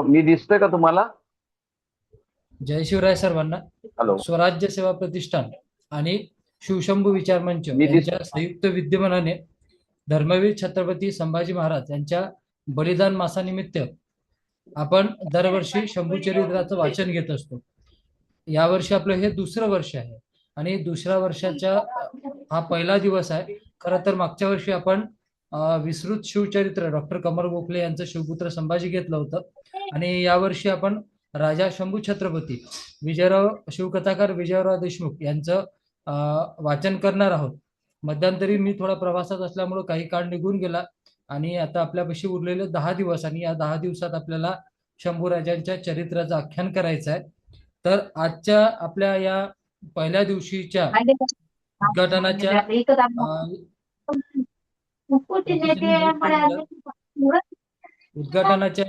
मी दिसतोय का तुम्हाला? जय शिवराय सर्वांना. हॅलो. स्वराज्य सेवा प्रतिष्ठान आणि शिवशंभू विचार मंच मी दिस यांच्या संयुक्त विद्यमानाने धर्मवीर छत्रपती संभाजी महाराज यांच्या बलिदान मासानिमित्त आपण दरवर्षी शंभू चरित्राचं वाचन घेत असतो. यावर्षी आपलं हे दुसरं वर्ष आहे आणि दुसऱ्या वर्षाच्या हा पहिला दिवस आहे. खरं तर मागच्या वर्षी आपण विस्तृत शिवचरित्र डॉक्टर कमल गोखले यांचं शिवपुत्र संभाजी घेतलं होतं आणि यावर्षी आपण राजा शंभू छत्रपती विजयराव शिवकथाकार विजयराव देशमुख यांचं वाचन करणार आहोत. मध्यंतरी मी थोडा प्रवासात असल्यामुळे काही काळ निघून गेला आणि आता आपल्यापाशी उरलेले 10 दिवस आणि या 10 दिवसात आपल्याला शंभू राजांच्या चरित्राचं आख्यान करायचं आहे. तर आजच्या आपल्या या पहिल्या दिवशीच्या उद्घाटनाच्या अं, ज्योतिषींनी म्यूट करून द्या. उद्घाटनाच्या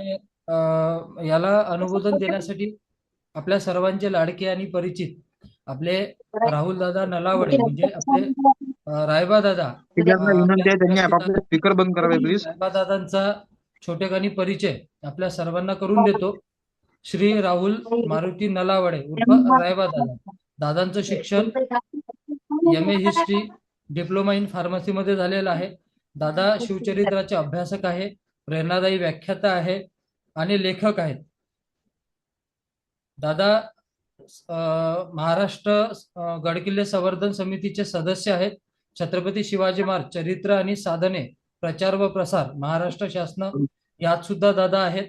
याला अनुमोदन देण्यासाठी आपल्या सर्वांचे लाडके आणि परिचित आपले राहुल दादा नलावडे म्हणजे आपले रायबा दादा, त्यांना आपल्या विनंती आहे, त्यांनी उपस्थित आपापले स्पीकर बंद करावे प्लीज. रायबा दादांचा छोटेखानी परिचय आपल्या सर्वांना करून देतो. श्री राहुल मारुती नलावडे उर्फ रायबा दादा. दादांचं शिक्षण M A history, diploma in pharmacy मध्ये झालेलं आहे. दादा शिवचरित्राचे अभ्यासक आहे, प्रेरणादायी व्याख्याता आहे आणि लेखक आहेत. दादा महाराष्ट्र गडकिल्ले संवर्धन समितीचे सदस्य आहेत. छत्रपती शिवाजी महाराज चरित्र आणि साधने प्रचार व प्रसार महाराष्ट्र शासन यात सुद्धा दादा आहेत.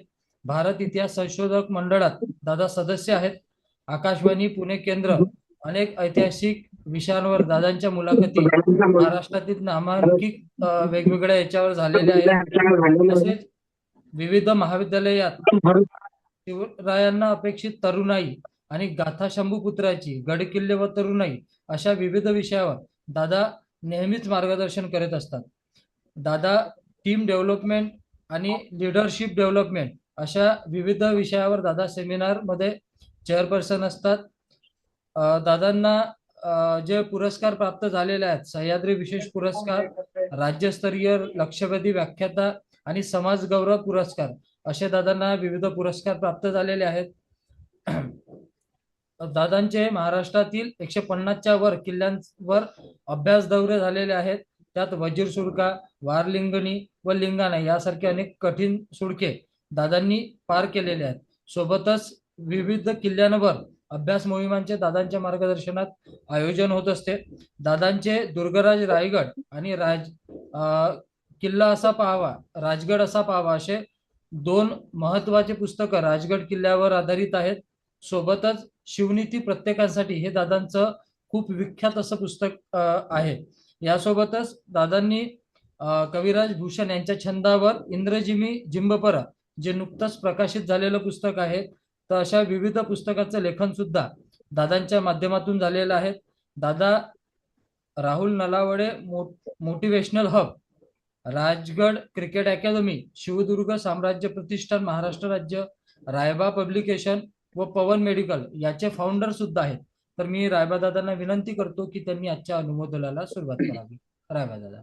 भारत इतिहास संशोधक मंडळात दादा सदस्य आहेत. आकाशवाणी पुणे केंद्र अनेक ऐतिहासिक विषयांवर दादांच्या मुलाखती महाराष्ट्रातील नामांकित वेगवेगळ्या याच्यावर झालेल्या आहेत. तसेच विविध महाविद्यालयात शिवरायांना अपेक्षित तरुणाई आणि गाथा शंभूपुत्राची गडकिल्ले व तरुणाई अशा विविध विषयावर दादा नेहमीच मार्गदर्शन करत असतात. दादा टीम डेव्हलपमेंट आणि लिडरशिप डेव्हलपमेंट अशा विविध विषयावर दादा सेमिनार मध्ये चेअरपर्सन असतात. दादांना जे पुरस्कार प्राप्त झालेले आहेत, सह्याद्री विशेष पुरस्कार, राज्यस्तरीय लक्षवेधी व्याख्याता आणि समाज गौरव पुरस्कार असे दादांना विविध पुरस्कार प्राप्त झालेले आहेत. दादांचे महाराष्ट्रातील 150च्या वर किल्ल्यांवर अभ्यास दौरे झालेले आहेत. त्यात वजीर सुरका, वारलिंगणी व लिंगाणा यासारखे अनेक कठीण सुडके दादांनी पार केलेले आहेत. सोबतच विविध किल्ल्यांवर अभ्यास मोहिमांचे दादांच्या मार्गदर्शनात आयोजन होत असते. दादांचे दुर्गराज रायगड आणि किल्ला असा पाहावा, राजगड असा पाहावा असे 2 महत्वाचे पुस्तकं राजगड किल्ल्यावर आधारित आहेत. सोबतच शिवनीती प्रत्येकासाठी हे दादांचं खूप विख्यात असं पुस्तक आहे. यासोबतच दादांनी कविराज भूषण यांच्या छंदावर इंद्रजिमी जिंबपरा जे नुकतंच प्रकाशित झालेलं पुस्तक आहे, तर अशा विविध पुस्तकाचं लेखन सुद्धा दादांच्या माध्यमातून झालेलं आहे. दादा Rahul Nalawade motivational hub, Rajgad cricket academy, Shivdurg साम्राज्य प्रतिष्ठान महाराष्ट्र राज्य, रायबा पब्लिकेशन व पवन मेडिकल याचे फाउंडर सुद्धा आहेत. तर मी रायबा दादांना विनंती करतो की त्यांनी आजच्या अनुमोदनाला सुरुवात करावी. रायबा दादा.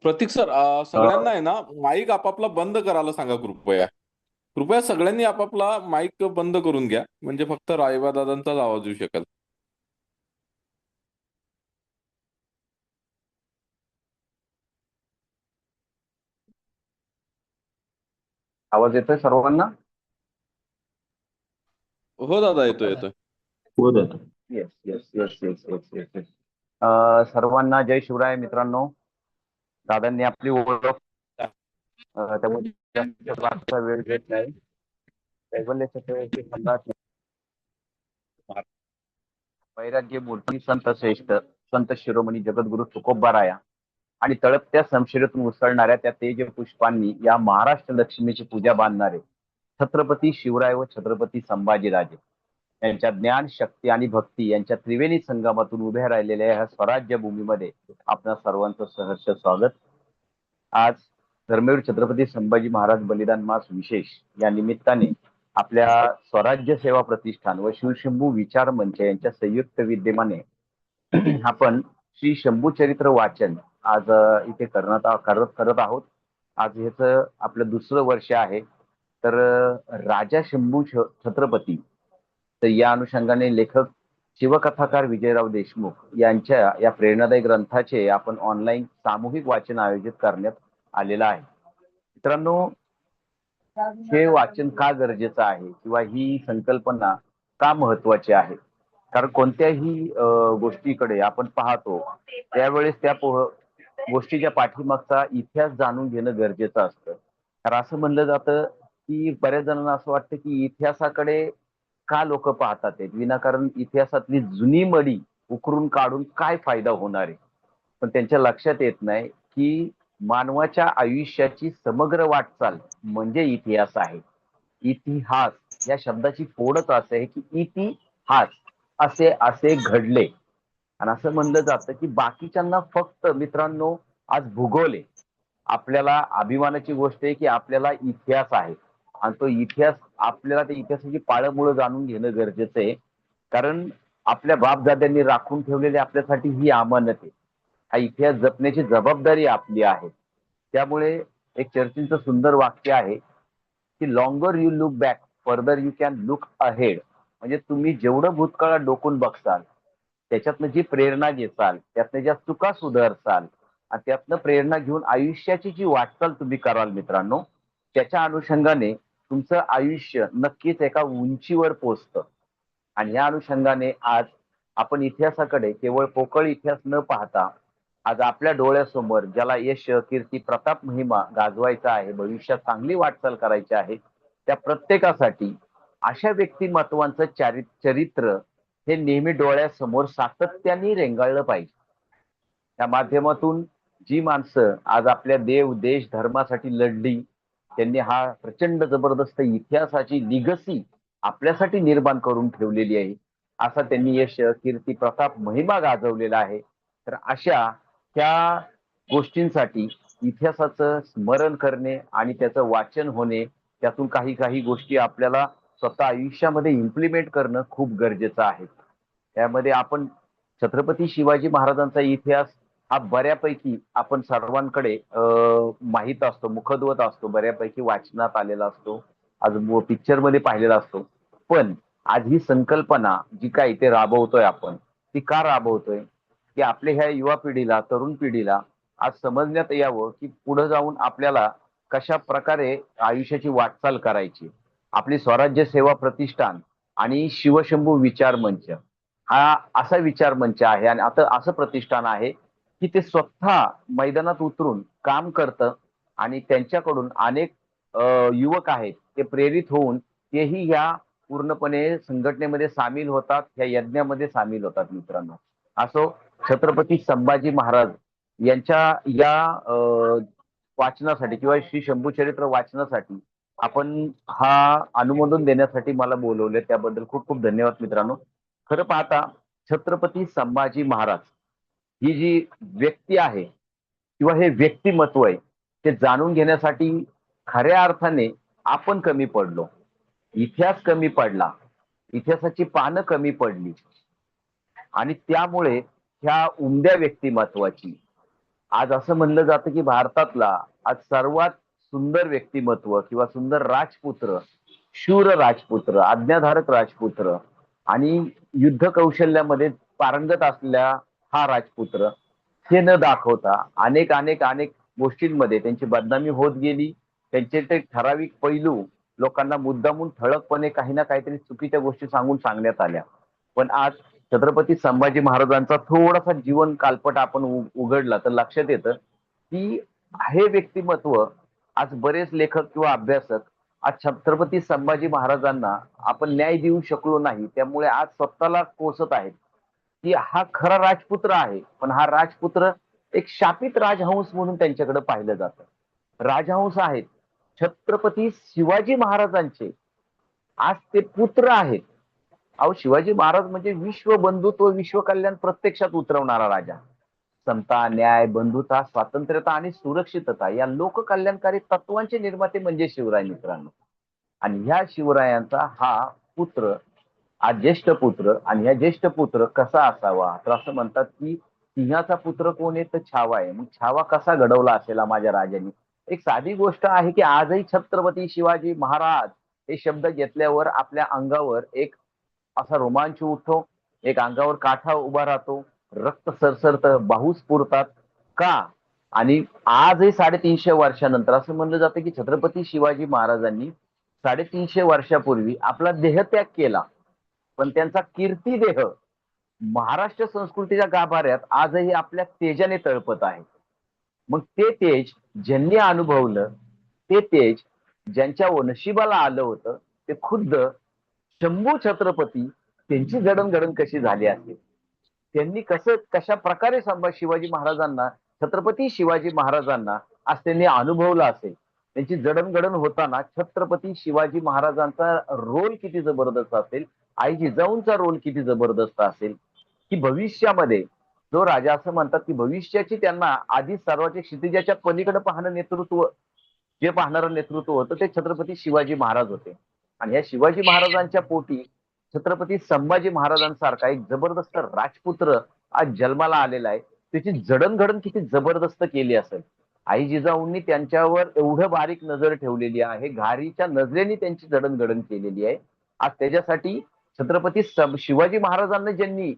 प्रतीक सर, सगळ्यांना आहे ना माईक आपापला बंद करायला सांगा कृपया. कृपया सगळ्यांनी आपापला माईक बंद करून घ्या, म्हणजे फक्त रायबा दादांचाच आवाज येऊ शकेल. आवाज येतोय सर्वांना? हो दादा, येतोय येतोय. हो दादा. Yes yes yes yes yes yes yes. सर्वांना जय शिवराय मित्रांनो. दादांनी आपली ओळख त्यामुळे जास्त फारसा वेळ घेत नाही. कैवल्य चक्रवर्ती सम्राट वैराग्य मूर्ती संत श्रेष्ठ संत शिरोमणी जगद्गुरु तुकोबाराया आणि तळपत्या संशयतून उसळणाऱ्या त्या तेज पुष्पांनी या महाराष्ट्र लक्ष्मीची पूजा बांधणारे छत्रपती शिवराय व छत्रपती संभाजीराजे यांच्या ज्ञान, शक्ती आणि भक्ती यांच्या त्रिवेणी संगमातून उभ्या राहिलेल्या या स्वराज्य भूमीमध्ये आपणा सर्वांचं सहर्ष स्वागत. आज धर्मवीर छत्रपती संभाजी महाराज बलिदान मास विशेष या निमित्ताने आपल्या स्वराज्य सेवा प्रतिष्ठान व शिवशंभू विचार मंच यांच्या संयुक्त विद्यमाने आपण श्री शंभू चरित्र वाचन आज इथे करत आहोत. आज ह्याच आपलं दुसरं वर्ष आहे. तर राजा शंभू छत्रपती, तर या अनुषंगाने लेखक शिवकथाकार विजयराव देशमुख यांच्या या प्रेरणादायी ग्रंथाचे आपण ऑनलाईन सामूहिक वाचन आयोजित करण्यात आलेलं आहे. मित्रांनो, हे वाचन का गरजेचं आहे किंवा ही संकल्पना का महत्वाची आहे? कारण कोणत्याही गोष्टीकडे आपण पाहतो त्यावेळेस त्या गोष्टीच्या पाठीमागचा इतिहास जाणून घेणं गरजेचं असतं. कारण असं म्हणलं जातं की बऱ्याच जणांना असं वाटतं की इतिहासाकडे का लोक पाहतात आहेत, विनाकारण इतिहासातली जुनी मडी उकरून काढून काय फायदा होणार आहे. पण त्यांच्या लक्षात येत नाही की मानवाच्या आयुष्याची समग्र वाटचाल म्हणजे इतिहास आहे. इतिहास या शब्दाची फोडच असे आहे की इतिहास असे असे घडले. आणि असं म्हणलं जातं की बाकीच्यांना फक्त मित्रांनो आज भूगोल आहे, आपल्याला अभिमानाची गोष्ट आहे की आपल्याला इतिहास आहे. आणि तो इतिहास आपल्याला त्या इतिहासाची पाळंमुळं जाणून घेणं गरजेचं आहे. कारण आपल्या बापदाद्यांनी राखून ठेवलेली आपल्यासाठी ही अमानत आहे. हा इतिहास जपण्याची जबाबदारी आपली आहे. त्यामुळे एक चर्चिलचं सुंदर वाक्य आहे की longer you look back further you can look ahead. म्हणजे तुम्ही जेवढं भूतकाळात डोकून बघसाल, त्याच्यातनं जी प्रेरणा घेसाल, त्यातनं ज्या चुका सुधारसाल आणि त्यातनं प्रेरणा घेऊन आयुष्याची जी वाटचाल तुम्ही कराल मित्रांनो, त्याच्या अनुषंगाने तुमचं आयुष्य नक्कीच एका उंचीवर पोहोचतं. आणि या अनुषंगाने आज आपण इतिहासाकडे केवळ पोकळ इतिहास न पाहता आज आपल्या डोळ्यासमोर ज्याला यश, कीर्ती, प्रताप, महिमा गाजवायचा आहे, भविष्यात चांगली वाटचाल करायची आहे, त्या प्रत्येकासाठी अशा व्यक्तिमत्वांचं चरित्र हे नेहमी डोळ्यासमोर सातत्याने रेंगाळलं पाहिजे. त्या माध्यमातून जी माणसं आज आपल्या देव, देश, धर्मासाठी लढली, त्यांनी हा प्रचंड जबरदस्त इतिहासाची लिगसी आपल्यासाठी निर्माण करून ठेवलेली आहे. असा त्यांनी यश, कीर्ती, प्रताप, महिमा गाजवलेला आहे. तर अशा त्या गोष्टींसाठी इतिहासाचं स्मरण करणे आणि त्याचं वाचन होणे, त्यातून काही काही गोष्टी आपल्याला स्वतः आयुष्यामध्ये इम्प्लिमेंट करणं खूप गरजेचं आहे. त्यामध्ये आपण छत्रपती शिवाजी महाराजांचा इतिहास हा बऱ्यापैकी आपण सर्वांकडे माहीत असतो, मुखोद्गत असतो, बऱ्यापैकी वाचनात आलेला असतो, आज पिक्चर मध्ये पाहिलेला असतो. पण आज ही संकल्पना जी काय इथे राबवतोय आपण, ती का राबवतोय की आपल्या ह्या युवा पिढीला, तरुण पिढीला आज समजण्यात यावं की पुढे जाऊन आपल्याला कशा प्रकारे आयुष्याची वाटचाल करायची. आपली स्वराज्य सेवा प्रतिष्ठान आणि शिवशंभू विचार मंच हा असा विचार मंच आहे आणि आता असं प्रतिष्ठान आहे की ते स्वतः मैदानात उतरून काम करतं आणि त्यांच्याकडून अनेक युवक आहेत ते प्रेरित होऊन तेही या पूर्णपणे संघटनेमध्ये सामील होतात, या यज्ञामध्ये सामील होतात. मित्रांनो, असो छत्रपती संभाजी महाराज यांच्या या वाचनासाठी किंवा श्री शंभू चरित्र वाचनासाठी आपण हा अनुमोदन देण्यासाठी मला बोलवले, त्याबद्दल खूप खूप धन्यवाद मित्रांनो. खरं पाहता छत्रपती संभाजी महाराज ही जी व्यक्ती आहे किंवा हे व्यक्तिमत्व आहे, ते जाणून घेण्यासाठी खऱ्या अर्थाने आपण कमी पडलो, इतिहास कमी पडला, इतिहासाची पानं कमी पडली आणि त्यामुळे ह्या उमद्या व्यक्तिमत्वाची आज असं म्हणलं जातं की भारतातला आज सर्वात सुंदर व्यक्तिमत्व किंवा सुंदर राजपुत्र, शूर राजपुत्र, आज्ञाधारक राजपुत्र आणि युद्ध कौशल्यामध्ये पारंगत असलेला हा राजपुत्र हे न दाखवता अनेक अनेक अनेक गोष्टींमध्ये त्यांची बदनामी होत गेली. त्यांचे ते ठराविक पैलू लोकांना मुद्दामून ठळकपणे काही ना काहीतरी चुकीच्या गोष्टी सांगण्यात आल्या. पण आज छत्रपती संभाजी महाराजांचा थोडासा जीवन कालपट आपण उघडला तर लक्षात येतं की हे व्यक्तिमत्व आज बरेच लेखक किंवा अभ्यासक आज छत्रपती संभाजी महाराजांना आपण न्याय देऊ शकलो नाही, त्यामुळे आज स्वतःला कोसत आहेत की हा खरा राजपुत्र आहे, पण हा राजपुत्र एक शापित राजहंस म्हणून त्यांच्याकडे पाहिलं जातं. राजहंस आहेत छत्रपती शिवाजी महाराजांचे, आज ते पुत्र आहेत. अहो, शिवाजी महाराज म्हणजे विश्व बंधुत्व, विश्व कल्याण प्रत्यक्षात उतरवणारा राजा. समता, न्याय, बंधुता, स्वातंत्र्यता आणि सुरक्षितता या लोककल्याणकारी तत्वांचे निर्माते म्हणजे शिवराय मित्रांनो. आणि ह्या शिवरायांचा हा पुत्र, हा ज्येष्ठ पुत्र, आणि ह्या ज्येष्ठ पुत्र कसा असावा तर असं म्हणतात की सिंहाचा पुत्र कोण आहे तर छावा आहे. मग छावा कसा घडवला असेल माझ्या राजांनी, एक साधी गोष्ट आहे की आजही छत्रपती शिवाजी महाराज हे शब्द घेतल्यावर आपल्या अंगावर एक असा रोमांच उठतो, एक अंगावर काठा उभा राहतो, रक्त सरसरतं, बाहू स्फुरतात. का? आणि आजही 350 वर्षानंतर असं म्हणलं जातं की छत्रपती शिवाजी महाराजांनी 350 वर्षापूर्वी आपला देहत्याग केला, पण त्यांचा कीर्तिदेह महाराष्ट्र संस्कृतीच्या गाभाऱ्यात आजही आपल्या तेजाने तळपत आहे. मग ते तेज ज्यांनी अनुभवलं, ते तेज ज्यांच्या नशिबाला आलं होतं, ते खुद्द शंभू छत्रपती त्यांची जडणघडण कशी झाली असेल, त्यांनी कशा प्रकारे शिवाजी महाराजांना, छत्रपती शिवाजी महाराजांना आज त्यांनी अनुभवलं असेल, त्यांची जडणघडण होताना छत्रपती शिवाजी महाराजांचा रोल किती जबरदस्त असेल, आई जिजाऊंचा रोल किती जबरदस्त असेल, की भविष्यामध्ये जो राजा असं म्हणतात की भविष्याची त्यांना आधी सर्वांच्या क्षितिजाच्या पलीकडे पाहणं नेतृत्व, जे पाहणारं नेतृत्व होतं ते छत्रपती शिवाजी महाराज होते. आणि या शिवाजी महाराजांच्या पोटी छत्रपती संभाजी महाराजांसारखा एक जबरदस्त राजपुत्र आज जन्माला आलेला आहे. त्याची जडणघडण किती जबरदस्त केली असेल. आई जिजाऊंनी त्यांच्यावर एवढं बारीक नजर ठेवलेली आहे, घारीच्या नजरेने त्यांची जडणघडण केलेली आहे. आज त्याच्यासाठी छत्रपती शिवाजी महाराजांना ज्यांनी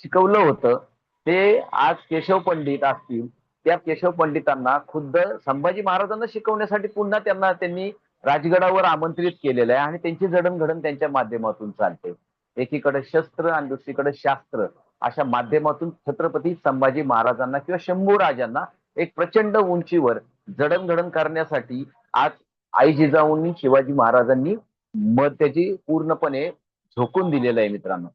शिकवलं होतं ते आज केशव पंडित असतील, त्या केशव पंडितांना खुद्द संभाजी महाराजांना शिकवण्यासाठी पुन्हा त्यांनी राजगडावर आमंत्रित केलेलं आहे आणि त्यांची जडणघडण त्यांच्या माध्यमातून चालते. एकीकडे शस्त्र आणि दुसरीकडे शास्त्र अशा माध्यमातून छत्रपती संभाजी महाराजांना किंवा शंभू राजांना एक प्रचंड उंचीवर जडणघडण करण्यासाठी आज आई जिजाऊंनी शिवाजी महाराजांनी त्याची पूर्णपणे झोकून दिलेलं आहे मित्रांनो.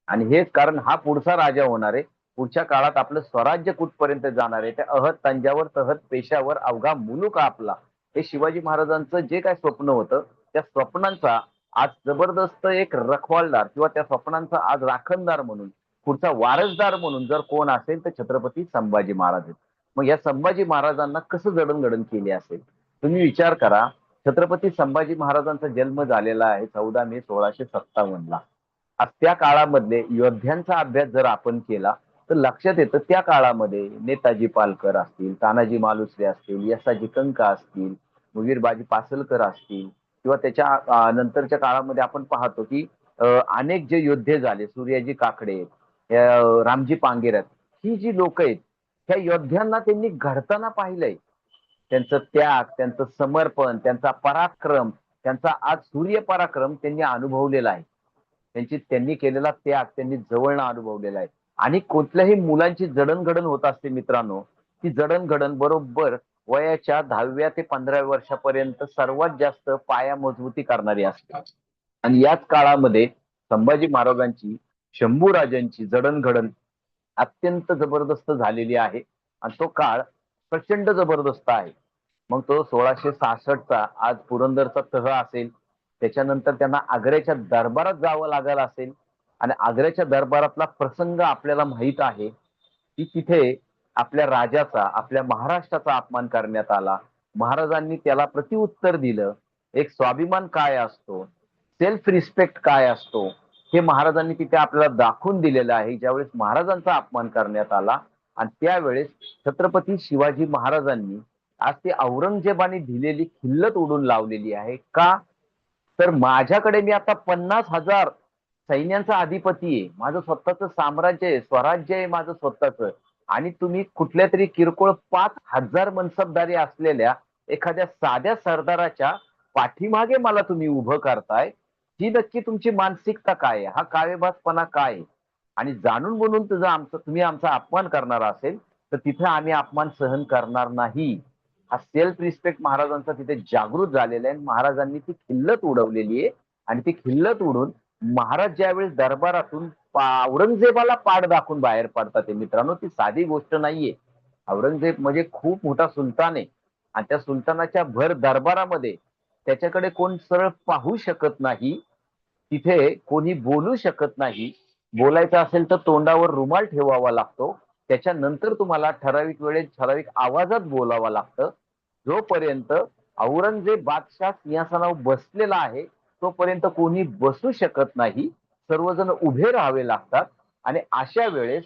आणि हेच कारण हा पुढचा राजा होणार आहे. पुढच्या काळात आपलं स्वराज्य कुठपर्यंत जाणार आहे, त्या अहत तंजावर तहत पेशावर अवघा मुलूक आपला, हे शिवाजी महाराजांचं जे काय स्वप्न होतं त्या स्वप्नांचा आज जबरदस्त एक रखवालदार किंवा त्या स्वप्नांचा आज राखणदार म्हणून, पुढचा वारसदार म्हणून जर कोण असेल तर छत्रपती संभाजी महाराज आहेत. मग या संभाजी महाराजांना कसं जडणघडण केली असेल तुम्ही विचार करा. छत्रपती संभाजी महाराजांचा जन्म झालेला आहे 14 मे 1657 आज त्या काळामधले योद्ध्यांचा अभ्यास जर आपण केला तर लक्षात येतं त्या काळामध्ये नेताजी पालकर असतील, तानाजी मालुसरे असतील, यसाजी कंका असतील, मुगीरबाजी पासलकर असतील किंवा त्याच्या नंतरच्या काळामध्ये आपण पाहतो की अनेक जे योद्धे झाले, सूर्याजी काकडे, रामजी पांगेरत, ही जी लोक आहेत ह्या योद्ध्यांना त्यांनी घडताना पाहिलंय. त्यांचं त्याग, त्यांचं समर्पण, त्यांचा पराक्रम, त्यांचा आज सूर्य पराक्रम त्यांनी अनुभवलेला आहे. त्यांनी केलेला त्याग त्यांनी जवळनं अनुभवलेला आहे. आणि कुठल्याही मुलांची जडणघडण होत असते मित्रांनो, ती जडणघडण बरोबर वयाच्या 10व्या ते 15व्या वर्षापर्यंत सर्वात जास्त पाया मजबूती करणारी असते. आणि याच काळामध्ये संभाजी महाराजांची, शंभू राजांची जडणघडण अत्यंत जबरदस्त झालेली आहे आणि तो काळ प्रचंड जबरदस्त आहे. मग तो 1666चा आज पुरंदरचा तह असेल, त्याच्यानंतर त्यांना आग्र्याच्या दरबारात जावं लागलं असेल आणि आग्र्याच्या दरबारातला प्रसंग आपल्याला माहित आहे की तिथे आपल्या राजाचा, आपल्या महाराष्ट्राचा अपमान करण्यात आला. महाराजांनी त्याला प्रतिउत्तर दिलं. एक स्वाभिमान काय असतो, सेल्फ रिस्पेक्ट काय असतो, हे महाराजांनी तिथे आपल्याला दाखवून दिलेलं आहे. ज्यावेळेस महाराजांचा अपमान करण्यात आला आणि त्यावेळेस छत्रपती शिवाजी महाराजांनी आज ती औरंगजेबाने दिलेली खिल्लत उडून लावलेली आहे. का? तर माझ्याकडे मी आता 50,000 सैन्यांचा अधिपती आहे, माझं स्वतःचं साम्राज्य आहे, स्वराज्य आहे माझं स्वतःचं, आणि तुम्ही कुठल्या तरी किरकोळ 5,000 मनसबदारी असलेल्या एखाद्या साध्या सरदाराच्या पाठीमागे मला तुम्ही उभं करताय. ही नक्की तुमची मानसिकता काय आहे, हा कावेबाजपणा काय आहे? आणि जाणून बोलून तुम्ही आमचा अपमान करणार असेल तर तिथे आम्ही अपमान सहन करणार नाही. हा सेल्फ रिस्पेक्ट महाराजांचा तिथे जागृत झालेला आहे. महाराजांनी ती खिल्लत उडवलेली आहे आणि ती खिल्लत उडून महाराज ज्यावेळेस दरबारातून औरंगजेबाला पाड दाखवून बाहेर पडतात मित्रांनो, ती साधी गोष्ट नाहीये. औरंगजेब म्हणजे खूप मोठा सुलतान आहे आणि त्या सुलतानाच्या भर दरबारामध्ये त्याच्याकडे कोण सरळ पाहू शकत नाही, तिथे कोणी बोलू शकत नाही. बोलायचं असेल तर तोंडावर रुमाल ठेवावा लागतो. त्याच्यानंतर तुम्हाला ठराविक वेळेत ठराविक आवाजात बोलावं लागतं. जोपर्यंत औरंगजेब बादशाह सिंहासनावर बसलेला आहे तोपर्यंत कोणी बसू शकत नाही, सर्वजण उभे राहावे लागतात. आणि अशा वेळेस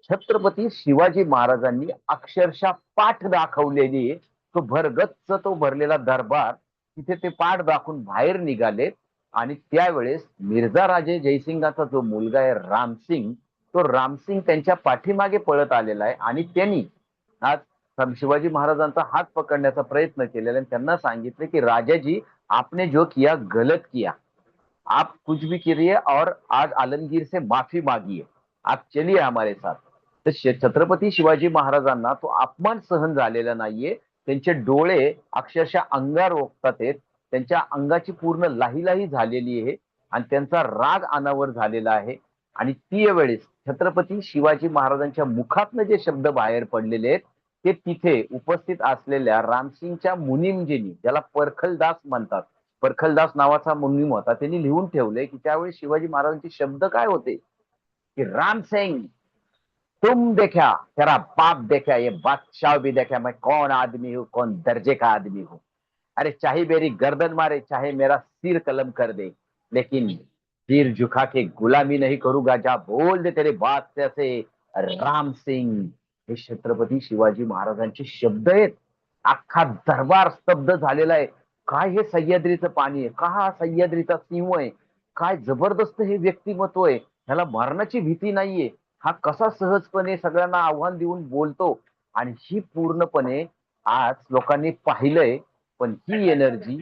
छत्रपती शिवाजी महाराजांनी अक्षरशः पाठ दाखवलेली तो भरगच्च तो भरलेला दरबार तिथे ते पाठ दाखवून बाहेर निघाले. आणि त्यावेळेस मिर्झा राजे जयसिंगाचा जो मुलगा आहे रामसिंग, तो रामसिंग त्यांच्या पाठीमागे पळत आलेला आहे आणि त्यांनी आज शिवाजी महाराजांचा हात पकडण्याचा प्रयत्न केलेला आणि त्यांना सांगितलं की राजाजी, आपने जो किया गलत किया, आप कुछ भी करिए और आज आलमगीर से माफी मागिए, आप चलिए हमारे साथ. तर छत्रपती शिवाजी महाराजांना तो अपमान सहन झालेला नाहीये. त्यांचे डोळे अक्षरशः अंगार ओकतात आहेत, त्यांच्या अंगाची पूर्ण लाहीलाही झालेली आहे आणि त्यांचा राग अनावर झालेला आहे. आणि ती वेळेस छत्रपती शिवाजी महाराजांच्या मुखातनं जे शब्द बाहेर पडलेले आहेत ते तिथे उपस्थित असलेल्या रामसिंगच्या मुनीमजींनी, ज्याला परखलदास म्हणतात, परखलदास नावाचा मुनीम होता, त्यांनी लिहून ठेवले की त्यावेळी शिवाजी महाराजांचे शब्द काय होते की राम सिंह, तुम देखा, तेरा बाप देखा, ये बादशाह भी देखा, मैं कौन आदमी हूँ, कौन दर्जे का आदमी हूँ. अरे चाहे मेरी गर्दन मारे, चाहे मेरा सिर कलम कर दे, लेकिन सिर झुका के गुलामी नहीं करूंगा. जा बोल दे तेरे बादशाह से राम सिंग. हे छत्रपती शिवाजी महाराजांचे शब्द आहेत. अख्खा दरबार स्तब्ध झालेला आहे. काय हे सह्याद्रीचं पाणी आहे, का हा सह्याद्रीचा सिंह आहे, काय जबरदस्त हे व्यक्तिमत्व आहे, ह्याला मरणाची भीती नाहीये, हा कसा सहजपणे सगळ्यांना आव्हान देऊन बोलतो. आणि ही पूर्णपणे आज लोकांनी पाहिलंय. पण ही एनर्जी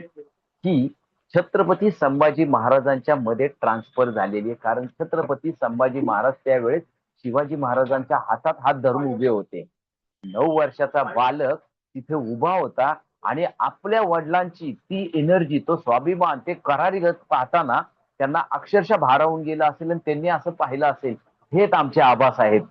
ही छत्रपती संभाजी महाराजांच्या मध्ये ट्रान्सफर झालेली आहे. कारण छत्रपती संभाजी महाराज त्यावेळेस शिवाजी महाराजांच्या हातात हात धरून उभे होते. 9 वर्षाचा बालक तिथे उभा होता आणि आपल्या वडिलांची ती एनर्जी, तो स्वाभिमान, ते करारी रथ पाहताना त्यांना अक्षरशः भारावून गेला असेल आणि त्यांनी असं पाहिलं असेल, हेच आमचे आबासाहेब,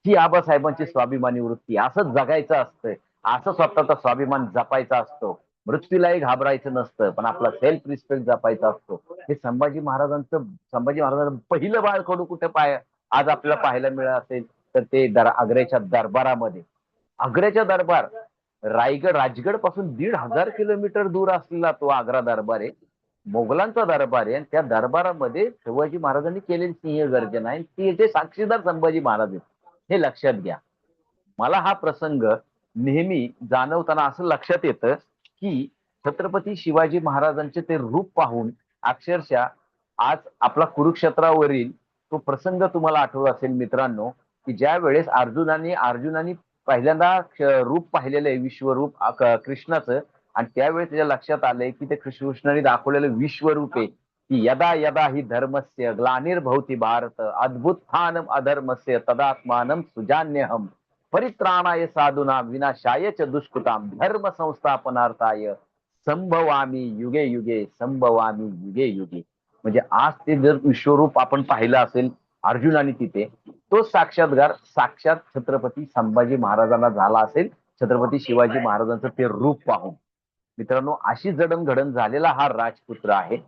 ही आबासाहेबांची स्वाभिमानी वृत्ती, असंच जगायचं असतं, असं स्वतःचा स्वाभिमान जपायचा असतो, मृत्यूलाही घाबरायचं नसतं, पण आपला सेल्फ रिस्पेक्ट जपायचा असतो. हे संभाजी महाराजांचं पहिलं बाळकडू कुठे आज आपल्याला पाहायला मिळत असेल तर ते आग्र्याच्या दरबारामध्ये. आग्र्याच्या दरबार, राजगड पासून 1,500 किलोमीटर दूर असलेला तो आग्रा दरबार आहे, मोगलांचा दरबार आहे. आणि त्या दरबारामध्ये शिवाजी महाराजांनी केलेली सिंह गर्जना आहे, त्याचे साक्षीदार संभाजी महाराज आहेत, हे लक्षात घ्या. मला हा प्रसंग नेहमी जाणवताना असं लक्षात येतं की छत्रपती शिवाजी महाराजांचे ते रूप पाहून अक्षरशः आज आपला कुरुक्षेत्रावरील तो प्रसंग तुम्हाला आठवत असेल मित्रांनो, की ज्या वेळेस अर्जुनाने पहिल्यांदा रूप पाहिलेलं आहे, विश्वरूप कृष्णाचं, आणि त्यावेळेस त्याच्या लक्षात आलंय की ते कृष्णाने दाखवलेलं विश्वरूप आहे की यदा यदा ही धर्मस्य ग्लानिर्भवति भारत अद्भुत्थानम अधर्मस्य तदात्मानं सुजान्यहम परित्राणाय साधूना विनाशाय च दुष्कृताम धर्म संस्थापनार्थाय संभवामी युगे युगे, संभवामी युगे युगे. म्हणजे आज ते जर विश्वरूप आपण पाहिलं असेल अर्जुनाने तिथे, तो साक्षात छत्रपती संभाजी महाराजांना झाला असेल, छत्रपती शिवाजी महाराजांचं ते रूप पाहून. मित्रांनो, अशी जडणघडण झालेला हा राजपुत्र आहे.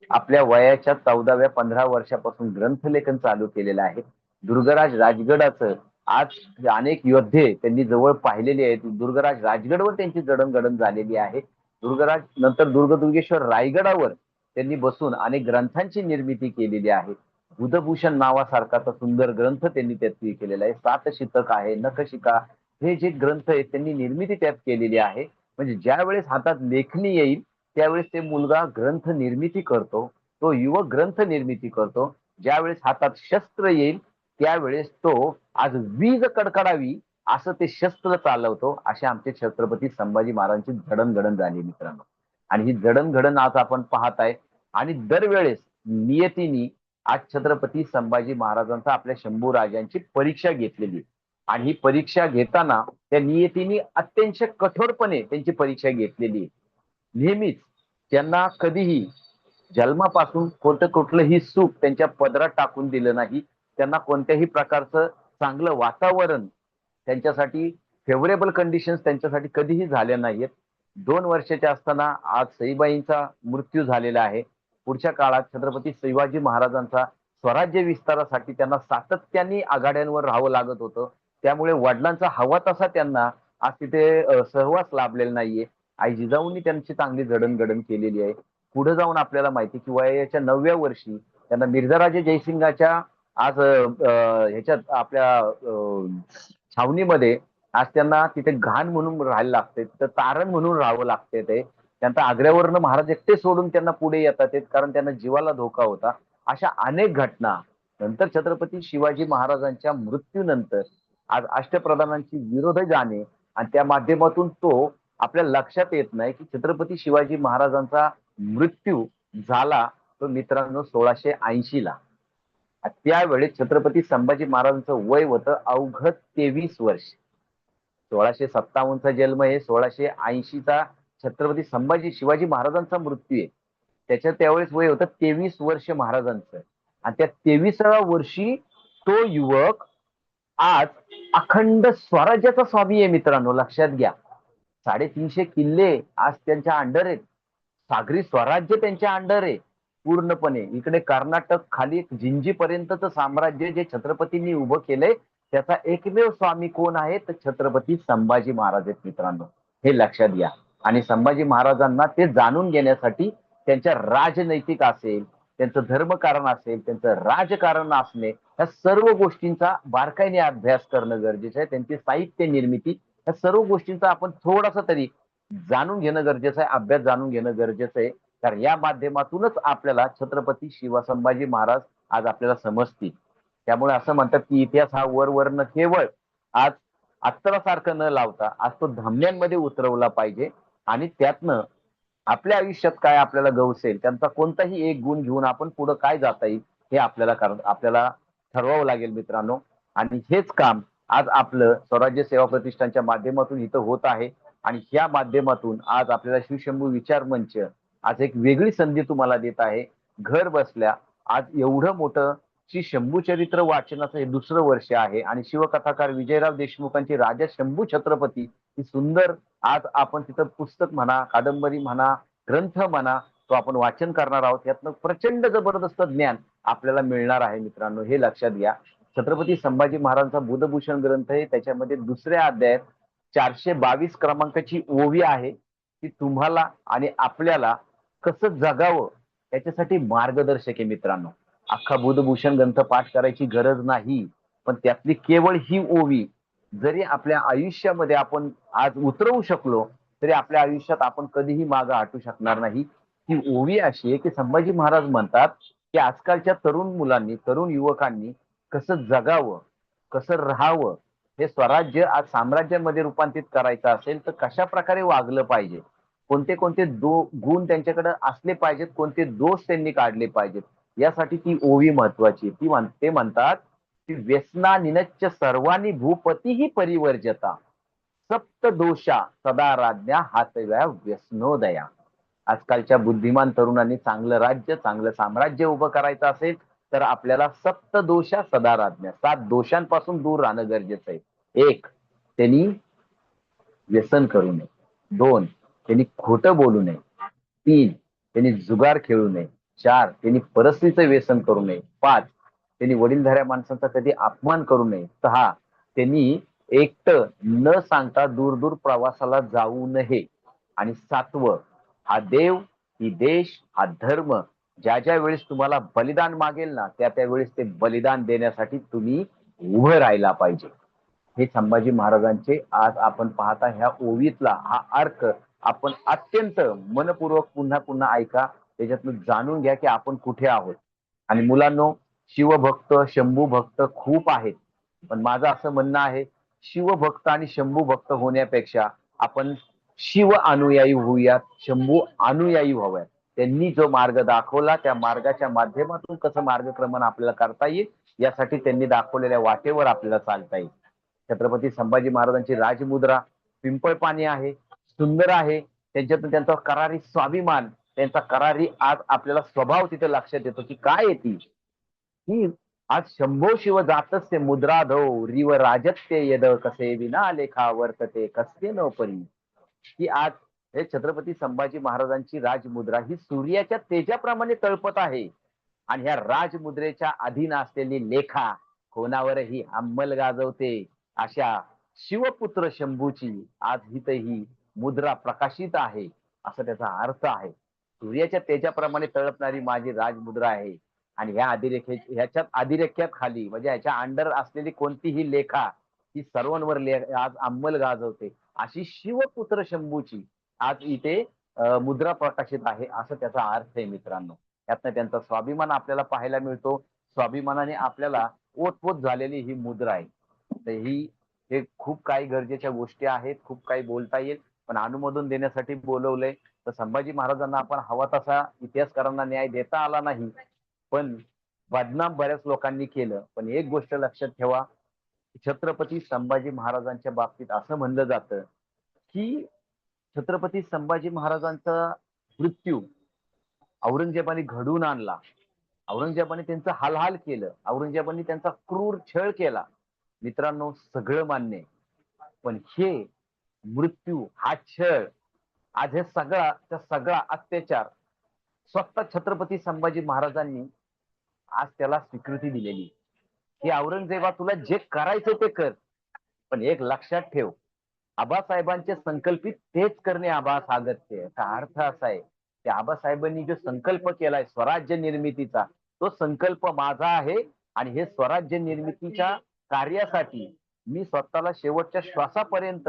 आपल्या वयाच्या 14व्या-15 वर्षापासून ग्रंथलेखन चालू केलेलं आहे. दुर्गराज राजगडाचं आज अनेक योद्धे त्यांनी जवळ पाहिलेले आहेत. दुर्गराज राजगडवर त्यांची जडणघडण झालेली आहे. नंतर दुर्गेश्वर रायगडावर त्यांनी बसून अनेक ग्रंथांची निर्मिती केलेली आहे. बुधभूषण नावासारखाचा सुंदर ग्रंथ त्यांनी त्यात केलेला आहे. 7 शीतक आहे, नखशिका, हे जे ग्रंथ आहेत त्यांनी निर्मिती त्यात केलेली आहे. म्हणजे ज्या वेळेस हातात लेखणी येईल त्यावेळेस ते मुलगा ग्रंथ निर्मिती करतो, तो युवक ग्रंथ निर्मिती करतो. ज्यावेळेस हातात शस्त्र येईल त्यावेळेस तो आज वीज कडकडावी असं ते शस्त्र चालवतो. असे आमचे छत्रपती संभाजी महाराजांची जडणघडण झाली मित्रांनो. आणि ही जडणघडण आज आपण पाहत आहे. आणि दरवेळेस नियतीने आज छत्रपती संभाजी महाराजांचा आपल्या शंभू राजांची परीक्षा घेतलेली, आणि ही परीक्षा घेताना त्या नियतीने अत्यंत कठोरपणे त्यांची परीक्षा घेतलेली. नेहमीच त्यांना कधीही जन्मापासून कुठलंही सुख त्यांच्या पदरात टाकून दिलं नाही. त्यांना कोणत्याही प्रकारचं चांगलं वातावरण, त्यांच्यासाठी फेवरेबल कंडिशन्स त्यांच्यासाठी कधीही झाल्या नाहीत. 2 वर्षाच्या असताना आज सईबाईंचा मृत्यू झालेला आहे. पुढच्या काळात छत्रपती शिवाजी महाराजांचा स्वराज्य विस्तारासाठी त्यांना सातत्याने आघाड्यांवर राहावं लागत होतं. त्यामुळे वडिलांचा हवा तसा त्यांना आज तिथे सहवास लाभलेला नाहीये. आई जिजाऊंनी त्यांची चांगली जडणघडण केलेली आहे. पुढे जाऊन आपल्याला माहिती की वयाच्या 9व्या वर्षी त्यांना मिर्झाराजे जयसिंगाच्या आज ह्याच्यात आपल्या छावणीमध्ये आज त्यांना तिथे घाण म्हणून राहायला लागते, तिथं तारण म्हणून राहावं लागते. ते त्यांचा आग्र्यावरनं महाराज एकटे सोडून त्यांना पुढे येतात कारण त्यांना जीवाला धोका होता. अशा अनेक घटना नंतर छत्रपती शिवाजी महाराजांच्या मृत्यूनंतर आज अष्टप्रधानांची विरोध जाणे आणि त्या माध्यमातून तो आपल्या लक्षात येत नाही की छत्रपती शिवाजी महाराजांचा मृत्यू झाला तो मित्रांनो 1680ला. त्यावेळी छत्रपती संभाजी महाराजांचं वय होतं अवघं 23 वर्ष. 1657चा जन्म आहे, 1680चा छत्रपती संभाजी शिवाजी महाराजांचा मृत्यू आहे. त्याच्या त्यावेळेस वय होतं 23 वर्ष महाराजांचं. आणि त्या 23व्या वर्षी तो युवक आज अखंड स्वराज्याचा स्वामी आहे मित्रांनो, लक्षात घ्या. 350 किल्ले आज त्यांच्या अंडर आहेत. सागरी स्वराज्य त्यांच्या अंडर आहे पूर्णपणे. इकडे कर्नाटक खाली जिंजीपर्यंतचं साम्राज्य जे छत्रपतींनी उभं केलंय त्याचा एकमेव स्वामी कोण आहे तर छत्रपती संभाजी महाराज आहेत मित्रांनो, हे लक्षात घ्या. आणि संभाजी महाराजांना ते जाणून घेण्यासाठी त्यांच्या राजनैतिक असेल, त्यांचं धर्मकारण असेल, त्यांचं राजकारण असणे, या सर्व गोष्टींचा बारकाईने अभ्यास करणं गरजेचं आहे. त्यांची साहित्य निर्मिती या सर्व गोष्टींचा आपण थोडासा तरी जाणून घेणं गरजेचं आहे, अभ्यास जाणून घेणं गरजेचं आहे. कारण या माध्यमातूनच आपल्याला छत्रपती संभाजी महाराज आज आपल्याला समजतील. त्यामुळे असं म्हणतात की इतिहास हा वरवरनं केवळ आज अत्तरासारखं न लावता आज तो धमन्यांमध्ये उतरवला पाहिजे आणि त्यातनं आपल्या आयुष्यात काय आपल्याला गवसेल त्यांचा कोणताही एक गुण घेऊन आपण पुढे काय जाता येईल हे आपल्याला ठरवावं लागेल मित्रांनो. आणि हेच काम आज आपलं स्वराज्य सेवा प्रतिष्ठानच्या माध्यमातून इथं होत आहे. आणि या माध्यमातून आज आपल्याला शिवशंभू विचार मंच आज एक वेगळी संधी तुम्हाला देत आहे. घर बसल्या आज एवढं मोठं श्री शंभू चरित्र वाचनाचं हे दुसरं वर्ष आहे आणि शिवकथाकार विजयराव देशमुखांची राजा शंभू छत्रपती ही सुंदर आज आपण तिथं पुस्तक म्हणा, कादंबरी म्हणा, ग्रंथ म्हणा तो आपण वाचन करणार आहोत. यातनं प्रचंड जबरदस्त ज्ञान आपल्याला मिळणार आहे मित्रांनो, हे लक्षात घ्या. छत्रपती संभाजी महाराजांचा बुधभूषण ग्रंथ आहे, त्याच्यामध्ये दुसऱ्या अध्यायात 422 क्रमांकाची ओवी आहे ती तुम्हाला आणि आपल्याला कसं जगावं त्याच्यासाठी मार्गदर्शक आहे मित्रांनो. अख्खा बुधभूषण ग्रंथ पाठ करायची गरज नाही, पण त्यातली केवळ ही ओवी जरी आपल्या आयुष्यामध्ये आपण आज उतरवू शकलो तरी आपल्या आयुष्यात आपण कधीही मागं हटू शकणार नाही. ही ओवी अशी आहे की संभाजी महाराज म्हणतात की आजकालच्या तरुण मुलांनी, तरुण युवकांनी कसं जगावं, कसं राहावं, हे स्वराज्य आज साम्राज्यामध्ये रूपांतरित करायचं असेल तर कशा प्रकारे वागलं पाहिजे, कोणते कोणते गुण त्यांच्याकडे असले पाहिजेत, कोणते दोष त्यांनी काढले पाहिजेत, यासाठी ती ओवी महत्वाची. ते म्हणतात की व्यसना निनच्च सर्वांनी भूपतीही परिवर्जता सप्त दोषा सदा राज्ञा हातव्या व्यसनोदया. आजकालच्या बुद्धिमान तरुणांनी चांगलं राज्य, चांगलं साम्राज्य उभं करायचं असेल तर आपल्याला सप्त दोषा सदा राज्ञा, 7 दोषांपासून दूर राहणं गरजेचं आहे. 1, त्यांनी व्यसन करू नये. 2, त्यांनी खोटं बोलू नये. 3, त्यांनी जुगार खेळू नये. 4, त्यांनी परस्त्रीचं व्यसन करू नये. 5, त्यांनी वडीलधाऱ्या माणसांचा कधी अपमान करू नये. 6, त्यांनी एकटं न सांगता दूर दूर प्रवासाला जाऊ नये. आणि 7वं, हा देव, ही देश, हा धर्म ज्या ज्या वेळेस तुम्हाला बलिदान मागेल ना त्या त्यावेळेस ते बलिदान देण्यासाठी तुम्ही उभं राहायला पाहिजे. हे संभाजी महाराजांचे आज आपण पाहता ह्या ओवीतला हा अर्थ आपण अत्यंत मनपूर्वक पुन्हा पुन्हा ऐका, त्याच्यातून जाणून घ्या की आपण कुठे आहोत. आणि मुलांनो, शिवभक्त, शंभू भक्त खूप आहेत, पण माझं असं म्हणणं आहे शिवभक्त आणि शंभू भक्त होण्यापेक्षा आपण शिव अनुयायी होऊयात, शंभू अनुयायी व्हाव्यात. त्यांनी जो मार्ग दाखवला त्या मार्गाच्या माध्यमातून कसं मार्गक्रमण आपल्याला करता येईल यासाठी त्यांनी दाखवलेल्या वाटेवर आपल्याला चालता येईल. छत्रपती संभाजी महाराजांची राजमुद्रा पिंपळपाणी आहे, सुंदर आहे. त्यांच्यातून त्यांचा करारी स्वाभिमान, त्यांचा करारी आज आपल्याला स्वभाव तिथे लक्षात येतो की काय येते ही. आज शंभो शिव जातस्य मुद्राधो रिव राजत्य यद कसे विना लेखा वर्तते कस्य न परी. की आज हे छत्रपती संभाजी महाराजांची राजमुद्रा ही सूर्याच्या तेजाप्रमाणे तळपत आहे आणि ह्या राजमुद्रेच्या अधीन असलेली लेखा कोणावरही अंमल गाजवते. अशा शिवपुत्र शंभूची आज ही मुद्रा प्रकाशित आहे, असा त्याचा अर्थ आहे. सूर्याच्या तेजाप्रमाणे तळपणारी माझी राजमुद्रा आहे आणि ह्याच्यात अधिरेख्यात खाली म्हणजे ह्याच्या अंडर असलेली कोणतीही लेखा ती सर्वांवर आज अंमल गाजवते अशी शिवपुत्र शंभूची आज इथे मुद्रा प्रकाशित आहे असं त्याचा अर्थ आहे मित्रांनो. त्यातनं त्यांचा स्वाभिमान आपल्याला पाहायला मिळतो. स्वाभिमानाने आपल्याला ओतपोत झालेली ही मुद्रा आहे. तर हे खूप काही गरजेच्या गोष्टी आहेत. खूप काही बोलता येईल, पण अनुमोदन देण्यासाठी बोलवलंय. तर संभाजी महाराजांना आपण हवा तसा इतिहासकारांना न्याय देता आला नाही, पण बदनाम बऱ्याच लोकांनी केलं. पण एक गोष्ट लक्षात ठेवा, छत्रपती संभाजी महाराजांच्या बाबतीत असं म्हणलं जातं की छत्रपती संभाजी महाराजांचा मृत्यू औरंगजेबाने घडवून आणला. औरंगजेबाने त्यांचं हालहाल केलं. औरंगजेबाने त्यांचा क्रूर छळ केला. मित्रांनो, सगळं मान्य आहे, पण हे मृत्यू, हा छळ, आज हे सगळा अत्याचार स्वतः छत्रपती संभाजी महाराजांनी आज त्याला स्वीकृती दिलेली की औरंगजेबा तुला जे करायचं ते कर, पण एक लक्षात ठेव, आबासाहेबांचे संकल्पित तेच करणे आभास अगत्य. याचा अर्थ असा आहे की आबासाहेबांनी जो संकल्प केलाय स्वराज्य निर्मितीचा, तो संकल्प माझा आहे आणि हे स्वराज्य निर्मितीच्या कार्यासाठी मी स्वतःला शेवटच्या श्वासापर्यंत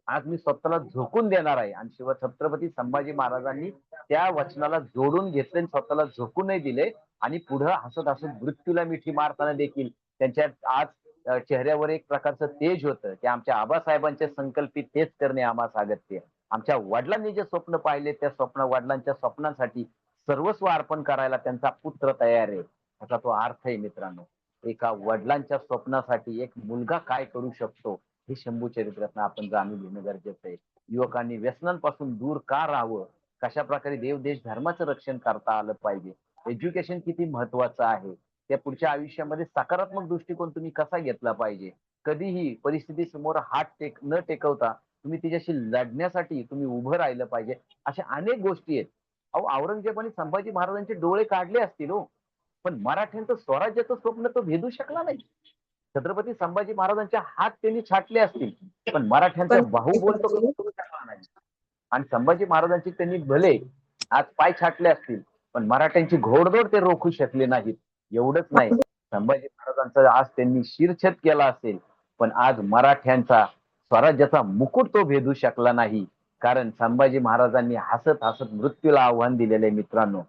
आज मी स्वतःला झोकून देणार आहे. आणि शिवाय छत्रपती संभाजी महाराजांनी त्या वचनाला जोडून घेतले आणि स्वतःला झोकूनही दिले आणि पुढे हसत हसत मृत्यूला मिठी मारताना देखील त्यांच्या आज चेहऱ्यावर एक प्रकारचं तेज होतं की आमच्या आबासाहेबांचे संकल्पित तेच करणे आम्हा सागत्य. आमच्या वडिलांनी जे स्वप्न पाहिले त्या वडिलांच्या स्वप्नांसाठी सर्वस्व अर्पण करायला त्यांचा पुत्र तयार आहे, असा तो अर्थ आहे मित्रांनो. एका वडिलांच्या स्वप्नासाठी एक मुलगा काय करू शकतो हे शंभू चरित्रातनं आपण जाणून घेणं गरजेचं आहे. युवकांनी व्यसनांपासून दूर का राहावं, कशा प्रकारे देव देश धर्माचं रक्षण करता आलं पाहिजे, एज्युकेशन किती महत्वाचं आहे, त्या पुढच्या आयुष्यामध्ये सकारात्मक दृष्टिकोन तुम्ही कसा घेतला पाहिजे, कधीही परिस्थिती समोर हात न टेकवता तुम्ही तिच्याशी लढण्यासाठी तुम्ही उभं राहिलं पाहिजे. अशा अनेक गोष्टी आहेत. अहो, औरंगजेबाने संभाजी महाराजांचे डोळे काढले असतील हो, पण मराठ्यांचं स्वराज्याचं स्वप्न तो भेदू शकला नाही. छत्रपती संभाजी महाराजांच्या हात त्यांनी छाटले असतील, पण मराठ्यांचा बाहुबल तो कधी करू शकला नाही. आणि संभाजी महाराजांची त्यांनी भले आज पाय छाटले असतील, पण मराठ्यांची घोडदौड ते रोखू शकले नाहीत. एवढंच नाही, संभाजी महाराजांचा आज त्यांनी शिरछेद केला असेल, पण आज मराठ्यांचा स्वराज्याचा मुकुट तो भेदू शकला नाही. कारण संभाजी महाराजांनी हसत हसत मृत्यूला आव्हान दिलेले. मित्रांनो,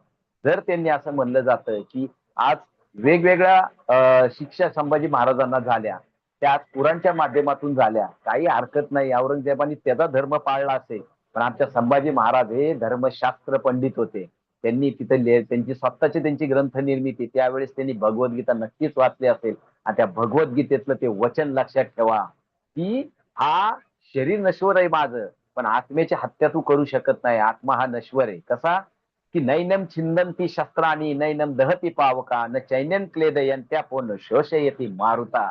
जर त्यांनी असं म्हणलं जातं की आज वेगवेगळ्या शिक्षा संभाजी महाराजांना झाल्या, त्या कुराणच्या माध्यमातून झाल्या, काही हरकत नाही. औरंगजेबाने त्याचा धर्म पाळला असेल, पण आमच्या संभाजी महाराज हे धर्मशास्त्र पंडित होते. त्यांनी तिथे त्यांची स्वतःची त्यांची ग्रंथ निर्मिती, त्यावेळेस त्यांनी भगवद्गीता नक्कीच वाचली असेल. आणि त्या भगवद्गीतेतलं ते वचन लक्षात ठेवा की हा शरीर नश्वर आहे माझं, पण आत्म्याची हत्या तू करू शकत नाही. आत्मा हा नश्वर आहे. कसा की नैनम छिंदंती शस्त्राणी नैनम दहती पावका न चैन्यन क्लेदयंत्या पोन शोषयती मारुता.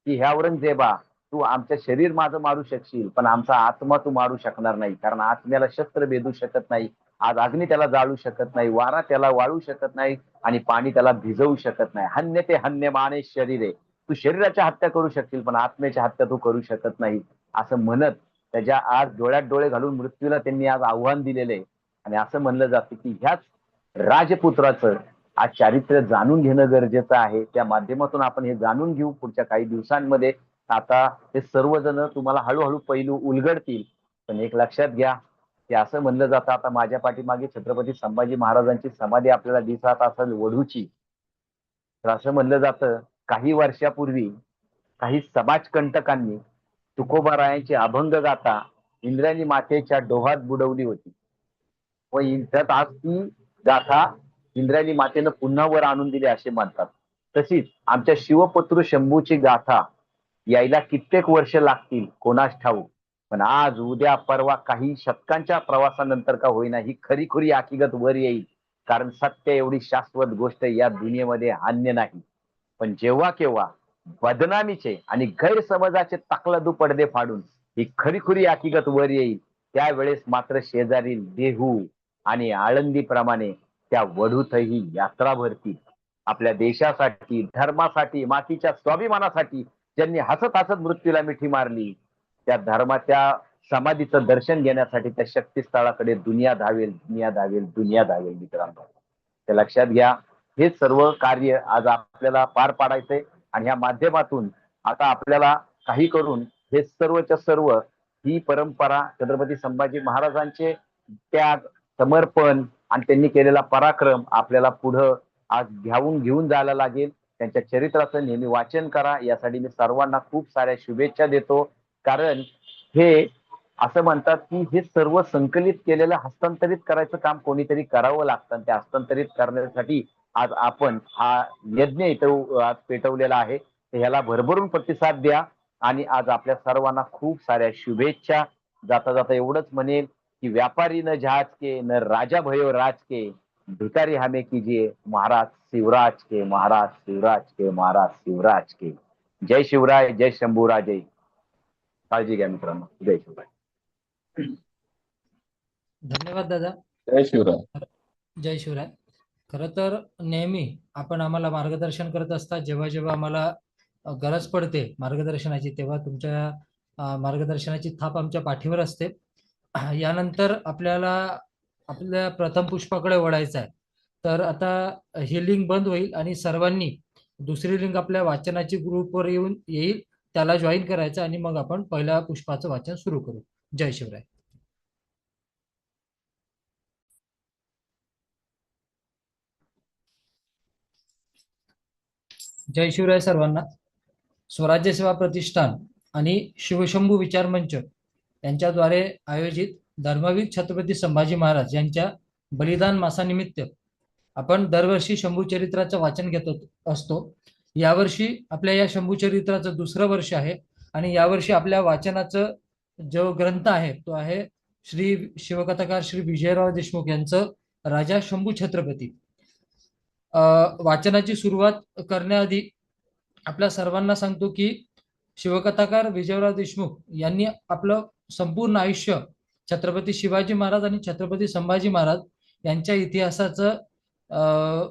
की ह्या औरंगजेबा, तू आमचं शरीर माझं मारू शकशील, पण आमचा आत्मा तू मारू शकणार नाही. कारण आत्म्याला शस्त्र भेदू शकत नाही. आज अग्नी त्याला जाळू शकत नाही, वारा त्याला वाळू शकत नाही आणि पाणी त्याला भिजवू शकत नाही. हन्य ते हन्य माने शरीर आहे. तू शरीराच्या हत्या करू शकशील, पण आत्म्याच्या हत्या तू करू शकत नाही, असं म्हणत त्याच्या आज डोळ्यात डोळे घालून मृत्यूला त्यांनी आज आव्हान दिलेले. आणि असं म्हणलं जातं की ह्याच राजपुत्राचं आज चारित्र्य जाणून घेणं गरजेचं आहे. त्या माध्यमातून आपण हे जाणून घेऊ पुढच्या काही दिवसांमध्ये. आता हे सर्वजण तुम्हाला हळूहळू पैलू उलगडतील, पण एक लक्षात घ्या की असं म्हणलं जातं, आता माझ्या पाठीमागे छत्रपती संभाजी महाराजांची समाधी आपल्याला दिसत असेल वढूची, तर असं म्हणलं जातं काही वर्षापूर्वी काही समाजकंटकांनी तुकोबारायांची अभंग गाथा इंद्रायणी मातेच्या डोहात बुडवली होती व त्यात आज ती गाथा इंद्रायणी मातेनं पुन्हा वर आणून दिली असे म्हणतात. तशीच आमच्या शिवपुत्र शंभूची गाथा यायला कित्येक वर्ष लागतील कोणास ठाऊक, पण आज उद्या परवा काही शतकांच्या प्रवासानंतर का होईना ही खरी हकीकत वर येईल. कारण सत्य एवढी शाश्वत गोष्ट या दुनियेमध्ये अन्य नाही. पण जेव्हा केव्हा बदनामीचे आणि गैरसमजाचे तकलादू पडदे फाडून ही खरी हकीकत वर येईल, त्यावेळेस मात्र शेजारी देहू आणि आळंदीप्रमाणे त्या वढूतही यात्रा भरतील. आपल्या देशासाठी, धर्मासाठी, मातीच्या स्वाभिमानासाठी ज्यांनी हसत हसत मृत्यूला मिठी मारली, त्या धर्माच्या समाधीचं दर्शन घेण्यासाठी त्या शक्तीस्थळाकडे दुनिया धावेल, दुनिया धावेल, दुनिया धावेल. मित्रांनो, ते लक्षात घ्या. हे सर्व कार्य आज आपल्याला पार पाडायचंय आणि ह्या माध्यमातून आता आपल्याला काही करून हे सर्वच्या सर्व ही परंपरा छत्रपती संभाजी महाराजांचे त्याग, समर्पण आणि त्यांनी केलेला पराक्रम आपल्याला पुढं आज घेऊन जायला लागेल. त्यांच्या चरित्राचं नेहमी वाचन करा, यासाठी मी सर्वांना खूप साऱ्या शुभेच्छा देतो. कारण हे असं म्हणतात की हे सर्व संकलित केलेलं हस्तांतरित करायचं काम कोणीतरी करावं लागतं, आणि ते हस्तांतरित करण्यासाठी आज आपण हा यज्ञ इथं आज पेटवलेला आहे. तर ह्याला भरभरून प्रतिसाद द्या आणि आज आपल्या सर्वांना खूप साऱ्या शुभेच्छा. जाता जाता एवढंच म्हणेल कि व्यापारी न जहाज के न राजा भयो राज के, भिकारी हमें कीजिए महाराज शिवराज के, महाराज शिवराज के, महाराज शिवराज के. जय शिवराय, जय शंभूराजे. काळजी घ्या मित्रांनो. जय शिवराय. धन्यवाद दादा. जय शिवराय. जय शिवराय. खरं तर नेहमी आपण आम्हाला मार्गदर्शन करत असता. जेव्हा जेव्हा आम्हाला गरज पडते मार्गदर्शनाची, तेव्हा तुमच्या मार्गदर्शनाची थाप आमच्या पाठीवर असते. यानंतर आपल्याला आपल्या प्रथम पुष्पाकडे वळायचं आहे. तर आता ही लिंक बंद होईल आणि सर्वांनी दुसरी लिंक आपल्या वाचनाची ग्रुपवर येईल, त्याला जॉईन करायचं आणि मग आपण पहिल्या पुष्पाचं वाचन सुरू करू. जय शिवराय. जय शिवराय सर्वांना. स्वराज्य सेवा प्रतिष्ठान आणि शिवशंभू विचार मंच यांच्याद्वारे आयोजित धर्मवीर छत्रपती संभाजी महाराज यांच्या बलिदान मासानिमित्त आपण दरवर्षी शंभू चरित्राचं वाचन घेत असतो. यावर्षी आपल्या या शंभू चरित्राचं दुसरं वर्ष आहे आणि यावर्षी आपल्या वाचनाचं जो ग्रंथ आहे तो आहे श्री शिवकथाकार श्री विजयराव देशमुख यांचं राजा शंभू छत्रपती. वाचनाची सुरुवात करण्याआधी आपल्या सर्वांना सांगतो की शिवकथाकार विजयराव देशमुख यांनी आपलं संपूर्ण आयुष्य छत्रपती शिवाजी महाराज आणि छत्रपती संभाजी महाराज यांच्या इतिहासाचं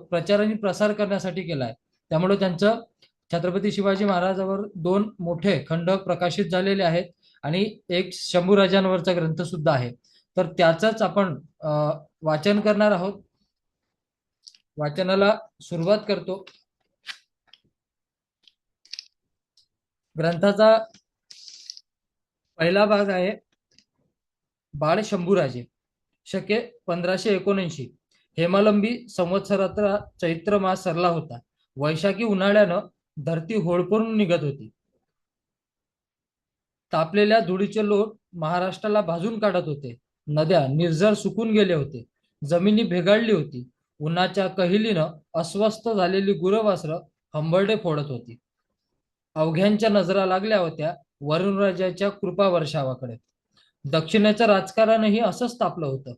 प्रचार आणि प्रसार करण्यासाठी केलाय. त्यामुळे त्यांचं छत्रपती शिवाजी महाराजांवर 2 मोठे खंड प्रकाशित झालेले आहेत आणि एक शंभू राजांवरचा ग्रंथ सुद्धा आहे. तर त्याचंच आपण वाचन करणार आहोत. वाचनाला सुरुवात करतो. ग्रंथाचा पहिला भाग आहे बाळ शंभूराजे. शके 1579. हेमालंबी संवत्सराचा चैत्र मास सरला होता. वैशाखी उन्हाळ्यानं धरती होळपरून निघत होती. तापलेल्या धुळीचे लोट महाराष्ट्राला भाजून काढत होते. नद्या निर्जर सुकून गेले होते. जमिनी भेगाळली होती. उन्हाच्या कहिलीनं अस्वस्थ झालेली गुरवासरं हंबरडे फोडत होती. अवघ्यांच्या नजरा लागल्या होत्या वरुणराजाच्या कृपा वर्षावाकडे. दक्षिणेचं राजकारणही असंच तापलं होतं.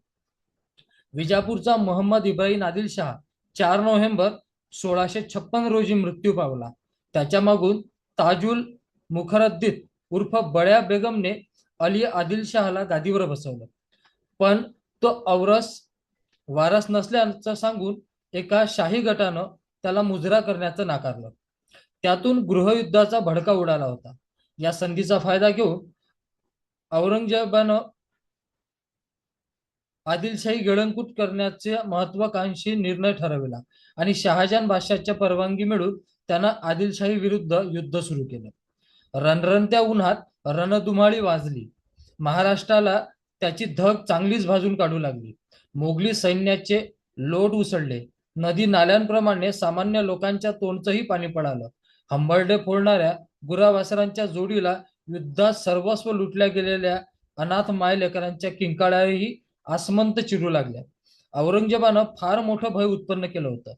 विजापूरचा मोहम्मद इब्राहिम आदिलशहा 4 नोव्हेंबर 1656 रोजी मृत्यू पावला. त्याच्या मागून ताजुल मुखरद्दीन उर्फ बड्या बेगमने अली आदिलशहाला गादीवर बसवलं. पण तो औरस वारस नसल्याचं सांगून एका शाही गटानं त्याला मुजरा करण्याचं नाकारलं. त्यातून गृहयुद्धाचा भडका उडाला होता. या संधीचा फायदा घेऊन औरंगजेबानं आदिलशाही गिळंकृत करण्याचे महत्वाकांक्षी निर्णय ठरविला आणि शहाजहान बादशाहच्या परवानगी मिळून त्यानं आदिलशाही विरुद्ध युद्ध सुरू केलं. रणरणत्या उन्हात रणधुमाळी वाजली. महाराष्ट्राला त्याची धग चांगलीच भाजून काढू लागली. मोगली सैन्याचे लोट उसळले. नदी नाल्यांप्रमाणे सामान्य लोकांच्या तोंडचंही पाणी पडालं. हंबरडे फोडणाऱ्या गुरावासरांच्या जोडीला युद्धात सर्वस्व लुटल्या गेलेल्या अनाथ मायलेकरांच्या किंकाळ्याही आसमंत चिरू लागल्या. औरंगजेबानं फार मोठं भय उत्पन्न केलं होतं.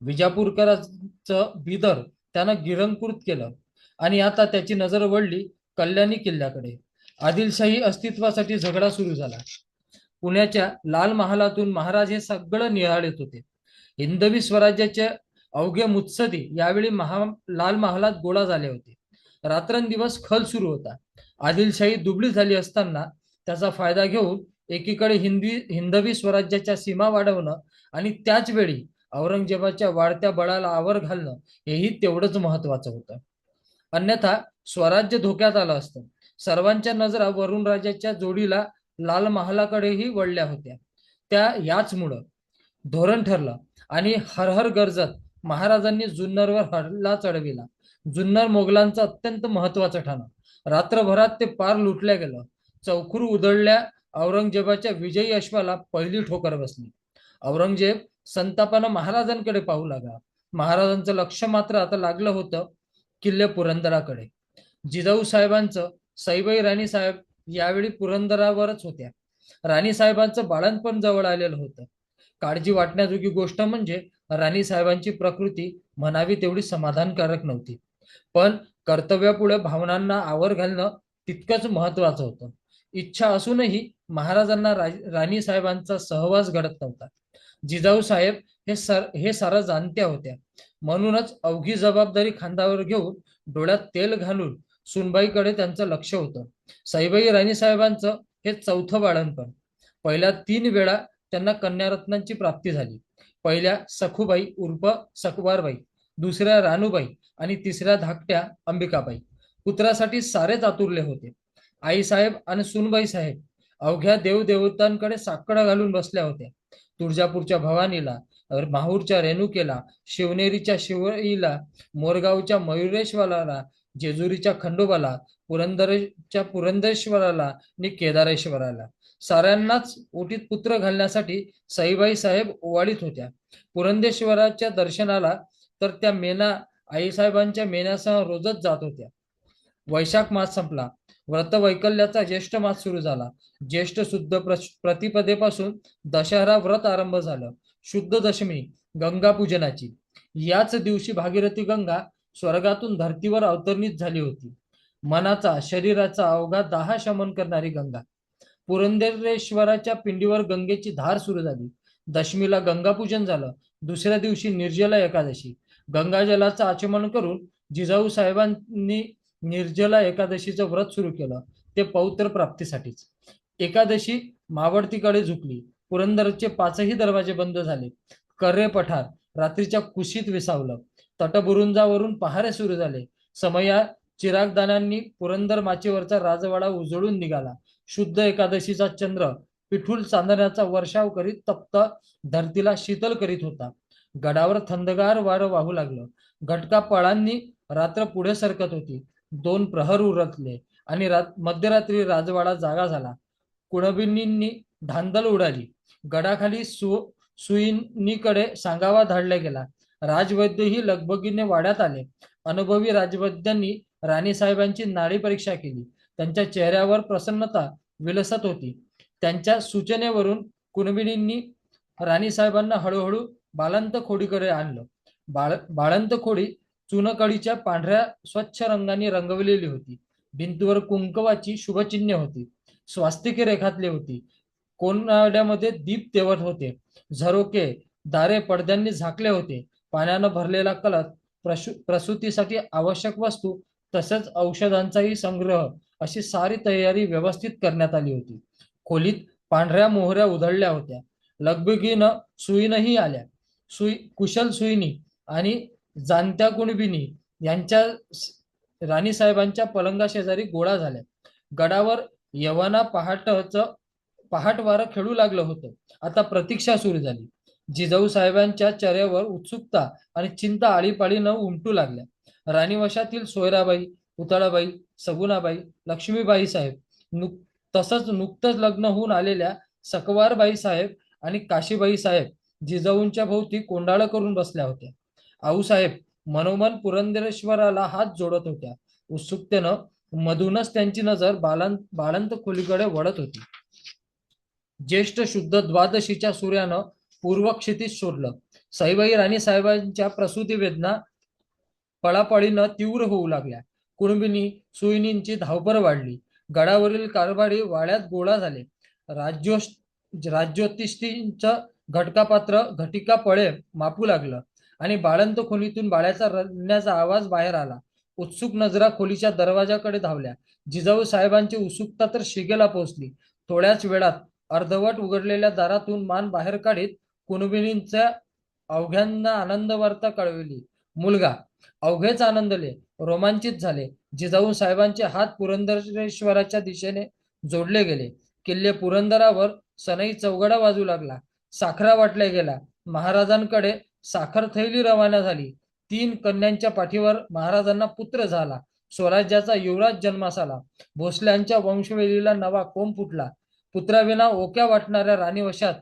विजापूरकरांचं बिदर त्यानं गिळंकृत केलं आणि आता त्याची नजर वळली कल्याणी किल्ल्याकडे. आदिलशाही अस्तित्वासाठी झगडा सुरू झाला. पुण्याच्या लाल महालातून महाराज हे सगळं निहाळत होते. हिंदवी स्वराज्याचे अवघे मुत्सदी यावेळी लाल महालात गोळा झाले होते. रात्रंदिवस खल सुरू होता. आदिलशाही दुबळी झाली असताना त्याचा फायदा घेऊन एकीकडे हिंदवी स्वराज्याच्या सीमा वाढवणं आणि त्याच वेळी औरंगजेबाच्या वाढत्या बळाला आवर घालणं हेही तेवढंच महत्वाचं होतं. अन्यथा स्वराज्य धोक्यात आलं असतं. सर्वांच्या नजरा वरुणराजाच्या जोडीला लाल महालाकडेही वळल्या होत्या. याचमुळं धोरण ठरलं आणि हर हर गरजत महाराजांनी जुन्नरवर हल्ला चढविला. जुन्नर मोगलांचं अत्यंत महत्वाचं ठाणं. रात्रभरात ते पार लुटल्या गेलं. चौखूर उधळल्या औरंगजेबाच्या विजयी अश्वाला पहिली ठोकर बसली. औरंगजेब संतापानं महाराजांकडे पाहू लागला. महाराजांचं लक्ष मात्र आता लागलं होतं किल्ले पुरंदराकडे. जिजाऊ साहेबांचं सईबाई राणी साहेब यावेळी पुरंदरावरच होत्या. राणी साहेबांचं बाळंतपण जवळ आलेलं होतं. काळजी वाटण्याजोगी गोष्ट म्हणजे राणी साहेबांची प्रकृती म्हणावी तेवढी समाधानकारक नव्हती. पण कर्तव्यापुढे भावनांना आवर घालणं तितकंच महत्वाचं होतं. इच्छा असूनही महाराजांना राणी साहेबांचा सहवास घडत नव्हता. जिजाऊ साहेब हे सारं जाणत्या होत्या. म्हणूनच अवघी जबाबदारी खांद्यावर घेऊन डोळ्यात तेल घालून सुनबाईकडे त्यांचं लक्ष होतं. सईबाई राणी साहेबांचं हे चौथं बाळंतपण. पहिल्या 3 वेळा त्यांना कन्यारत्नांची प्राप्ती झाली. पहिल्या सखूबाई उर्फ सकवारबाई, दुसऱ्या रानूबाई आणि तिसऱ्या धाकट्या अंबिकाबाई. पुत्रासाठी सारेच आतुरले होते. आईसाहेब आणि सुनबाई साहेब अवघ्या देवदेवतांकडे साकडं घालून बसल्या होत्या. तुळजापूरच्या भवानीला, माहूरच्या रेणुकेला, शिवनेरीच्या शिवईला, मोरगावच्या मयुरेश्वराला, जेजुरीच्या खंडोबाला, पुरंदरच्या पुरंदरेश्वराला आणि केदारेश्वराला साऱ्यांनाच ओटीत पुत्र घालण्यासाठी सईबाई साहेब ओवाळीत होत्या. पुरंदेश्वराच्या दर्शनाला तर त्या मेना आईसाहेबांच्या मेन्यासह रोजच जात होत्या. वैशाख मास संपला. व्रतवैकल्याचा ज्येष्ठ मास सुरू झाला. ज्येष्ठ शुद्ध प्रतिपदेपासून दशहरा व्रत आरंभ झालं. शुद्ध दशमी गंगा पूजनाची. याच दिवशी भागीरथी गंगा स्वर्गातून धर्तीवर अवतरणीत झाली होती. मनाचा शरीराचा अवघा दाह शमन करणारी गंगा. पुरंदरेश्वराच्या पिंडीवर गंगेची धार सुरू झाली. दशमीला गंगापूजन झालं. दुसऱ्या दिवशी निर्जला एकादशी. गंगाजलाचं आचमन करून जिजाऊ साहेबांनी निर्जला एकादशीचं व्रत सुरू केलं. ते पौत्र प्राप्तीसाठीच. एकादशी मावळतीकडे झुकली. पुरंदरचे 5ही दरवाजे बंद झाले. कर्रे पठार रात्रीच्या कुशीत विसावलं. तटबुरुंजावरून पहारे सुरू झाले. समया चिरागदानांनी पुरंदर माचीवरचा राजवाडा उजळून निघाला. शुद्ध एकादशीचा चंद्र पिठूल चांदण्याचा वर्षाव करीत तप्त धरतीला शीतल करीत होता. गडावर थंडगार वारं वाहू लागलं. घटका पळांनी रात्र पुढे सरकत होती. 2 प्रहर उरतले आणि मध्यरात्री राजवाडा जागा झाला. कुणबिनींनी धांदल उडाली. गडाखाली सुईणीकडे सांगावा धाडला गेला. राजवैद्यही लगबगीने वाड्यात आले. अनुभवी राजवैद्यांनी राणीसाहेबांची नाडी परीक्षा केली. त्यांच्या चेहऱ्यावर प्रसन्नता विलसत होती. त्यांच्या सूचनेवरून कुणबिनींनी राणीसाहेबांना हळूहळू बाळंत खोडीकडे आणलं. बाळंत खोडी चुनकडीच्या पांढऱ्या स्वच्छ रंगाने रंगवलेली होती. भिंतीवर कुंकवाची शुभचिन्हे होती. स्वास्तिके रेखाटली होती. कोनाड्यामध्ये दीप तेवत होते. झरोके दारे पडद्यांनी झाकले होते. पाण्यानं भरलेला कलश, प्रसूतीसाठी आवश्यक वस्तू तसेच औषधांचाही संग्रह अशी सारी तयारी व्यवस्थित करण्यात आली होती. खोलीत पांढऱ्या मोहऱ्या उधळल्या होत्या. लगबगीनं सुईणही आल्या. कुशल सुईणी आणि जाणत्या कुणबिनी यांच्या राणीसाहेबांच्या पलंगा शेजारी गोळा झाल्या. गडावर यवना पहाट वारं खेळू लागलं होतं. आता प्रतीक्षा सुरू झाली. जिजाऊ साहेबांच्या चेहऱ्यावर उत्सुकता आणि चिंता आळीपाळीनं उमटू लागल्या. राणीवशातील सोयराबाई, पुतळाबाई, सगुणाबाई, लक्ष्मीबाई साहेब, तसंच नुकतंच लग्न होऊन आलेल्या सकवारबाई साहेब आणि काशीबाई साहेब जिजाऊंच्या भोवती कोंडाळं करून बसल्या होत्या. आऊसाहेब मनोमन पुरंदरेश्वराला हात जोडत होत्या. उत्सुकतेनं मधूनच त्यांची नजर बाळंत खोलीकडे वळत होती. ज्येष्ठ शुद्ध द्वादशीच्या सूर्यानं पूर्व क्षितिज शोधलं. सईबाई राणी साहेबांच्या प्रसूती वेदना पळापळीनं तीव्र होऊ लागल्या. कुणबिनी सुईणींची धावपळ वाढली. गडावरील कारभारी वाड्यात गोळा झाले. राज्योत्तिष्ठींचं घटकापात्र घटिका पळे मापू लागलं आणि बाळंत खोलीतून बाळ्याचा रडण्याचा आवाज बाहेर आला. उत्सुक नजरा खोलीच्या दरवाजाकडे धावल्या. जिजाऊ साहेबांची उत्सुकता तर शिगेला पोहोचली. थोड्याच वेळात अर्धवट उघडलेल्या दारातून मान बाहेर काढीत कुणबिनींच्या अवघ्यांना आनंद वार्ता कळवली. मुलगा. अवघेच आनंदले, रोमांचित झाले. जिजाऊ साहेबांचे हात पुरंदरेश्वराच्या दिशेने जोडले गेले. किल्ले पुरंदरावर सनई चौघडा वाजू लागला. साखरा वाटल्या गेला. महाराजांकडे साखर थैली रवाना झाली. 3 कन्यांच्या पाठीवर महाराजांना पुत्र झाला. स्वराज्याचा युवराज जन्मास आला. भोसल्यांच्या वंशवेलीला नवा कोंब फुटला. पुत्राविना ओक्या वाटणाऱ्या राणीवशात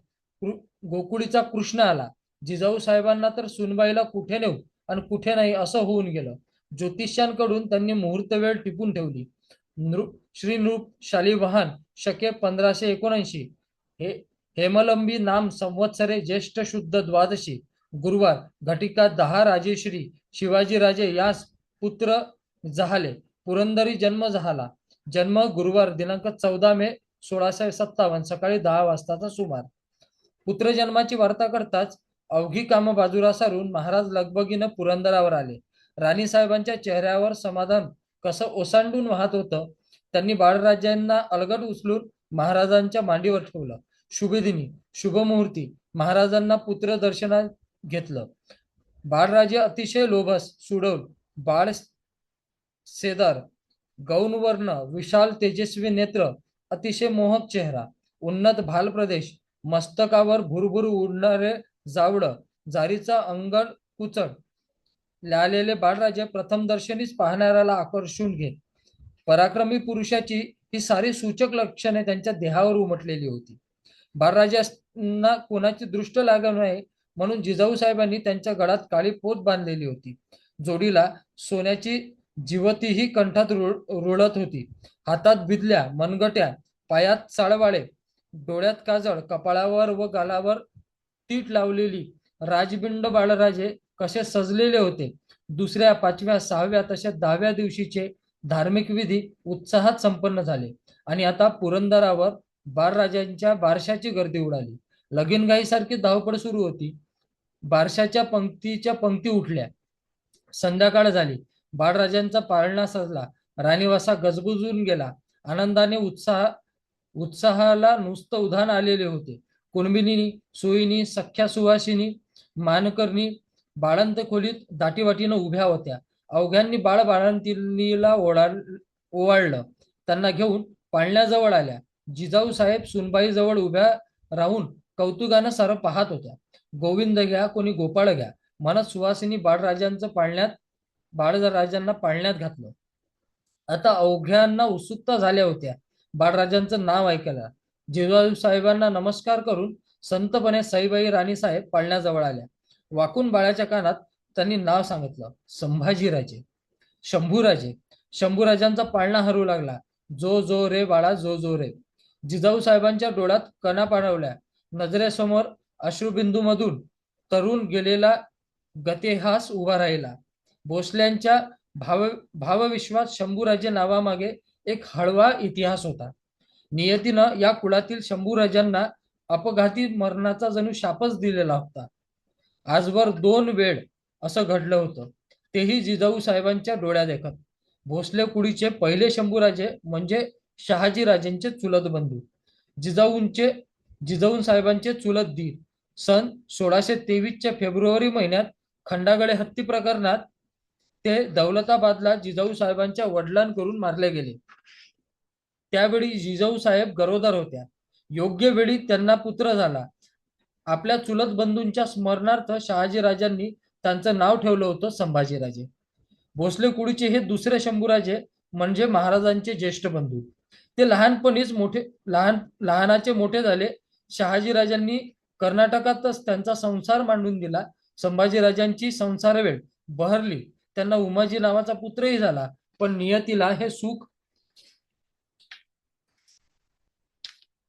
गोकुळीचा कृष्ण आला. जिजाऊ साहेबांना तर सुनबाईला कुठे नेऊ आणि कुठे नाही असं होऊन गेलं. ज्योतिष्यांकडून त्यांनी मुहूर्त वेळ टिपून ठेवली. श्री नृप शालिवाहन शके 1579 हे हेमलंबी नाम संवत्सरे ज्येष्ठ शुद्ध द्वादशी गुरुवार घटिका 10 राजेश्री शिवाजी राजे यास पुत्र झाले. पुरंदरी जन्म झाला. जन्म गुरुवार दिनांक 14 मे 1657 सकाळी 10 वाजताचा सुमार. पुत्र जन्माची वार्ता करताच अवघी कामं बाजूला सारून महाराज लगबगीनं पुरंदरावर आले. राणीसाहेबांच्या चेहऱ्यावर समाधान कसं ओसांडून वाहत होतं. त्यांनी बाळराजांना अलगद उचलून महाराजांच्या मांडीवर ठेवलं. शुभदिनी शुभमुहूर्ती महाराजांना पुत्र दर्शनात घेतलं. बाळराजे अतिशय लोभस सुडौल बाळ सेदार गौणवर्ण विशाल तेजस्वी नेत्र अतिशय मोहक चेहरा उन्नत भाल प्रदेश मस्तकावर भुरभुर उडणारे जावड जारीचा अंगण कुचड लालेले बाळराजे प्रथम दर्शनीच पाहणाऱ्याला आकर्षून घेत. पराक्रमी पुरुषाची ही सारी सूचक लक्षणे त्यांच्या देहावर उमटलेली होती. बाळराजांना कोणाची दृष्ट लागू नये म्हणून जिजाऊ साहेबांनी त्यांच्या गळात काळी पोत बांधलेली होती. जोडीला सोन्याची जिवतीही कंठात रुळत होती. हातात बिदल्या मनगट्या पायात चाळवाळे डोळ्यात काजळ कपाळावर व गालावर तीट लावलेली राजबिंड बाळराजे कसे सजलेले होते. दुसऱ्या पाचव्या सहाव्या तसेच 10व्या दिवशीचे धार्मिक विधी उत्साहात संपन्न झाले आणि आता पुरंदरावर बाळराजांच्या बारशाची गर्दी उडाली. लगीनघाईसारखी धावपळ सुरू होती. बारशाच्या पंक्तीच्या पंक्ती उठल्या. संध्याकाळ झाली. बाळराजांचा पाळणा सजला. राणीवासा गजबजून गेला. आनंदाने उत्साहाला नुसतं उधाण आलेले होते. कुणबिनी सोयीनी सख्या सुवासिनी मानकरणी बाळंत खोलीत दाटीवाटीनं उभ्या होत्या. अवघ्यांनी बाळ बाळंतीला ओवाळलं. त्यांना घेऊन पाळण्याजवळ आल्या. जिजाऊ साहेब सुनबाई जवळ उभ्या राहून कौतुकानं सारं पाहत होत्या. गोविंद घ्या कोणी गोपाळ घ्या म्हणत सुवासिनी बाळराजांना पाळण्यात घातलं. आता अवघ्यांना उत्सुकता झाल्या होत्या बाळराजांचं नाव ऐकायला. जिजाऊ साहेबांना नमस्कार करून संतपणे सईबाई राणीसाहेब पाळण्याजवळ आल्या. वाकून बाळाच्या कानात त्यांनी नाव सांगितलं. संभाजीराजे. शंभूराजे. शंभूराजांचा पाळणा हरू लागला. जो जो रे बाळा जो जो रे. जिजाऊ साहेबांच्या डोळ्यात कणा पाणवल्या. नजरेसमोर अश्रुबिंदूमधून तरुण गेलेला गतेहास उभा राहिला. भोसल्यांच्या भावविश्वात शंभूराजे नावामागे एक हळवा इतिहास होता. नियतीनं या कुळातील शंभूराजांना अपघाती मरणाचा जणू शापच दिलेला होता. आजवर 2 वेळ असं घडलं होतं. तेही जिजाऊ साहेबांच्या डोळ्या देखत. भोसले कुळीचे पहिले शंभूराजे म्हणजे शहाजीराजेंचे चुलत बंधू जिजाऊ साहेबांचे चुलत दीर. सन 1623च्या फेब्रुवारी महिन्यात खंडागळे हत्ती प्रकरणात ते दौलताबादला जिजाऊ साहेबांच्या वडिलांकडून मारले गेले. त्यावेळी जिजाऊ साहेब गरोदर होत्या. योग्य वेळी त्यांना पुत्र झाला. आपल्या चुलत बंधूंच्या स्मरणार्थ शहाजीराजांनी त्यांचं नाव ठेवलं होतं संभाजीराजे. भोसले कुळीचे हे दुसरे शंभूराजे म्हणजे महाराजांचे ज्येष्ठ बंधू. ते लहानाचे मोठे झाले. शहाजीराजांनी कर्नाटकातच त्यांचा संसार मांडून दिला. संभाजीराजांची संसार वेळ बहरली. त्यांना उमाजी नावाचा पुत्रही झाला. पण नियतीला हे सुख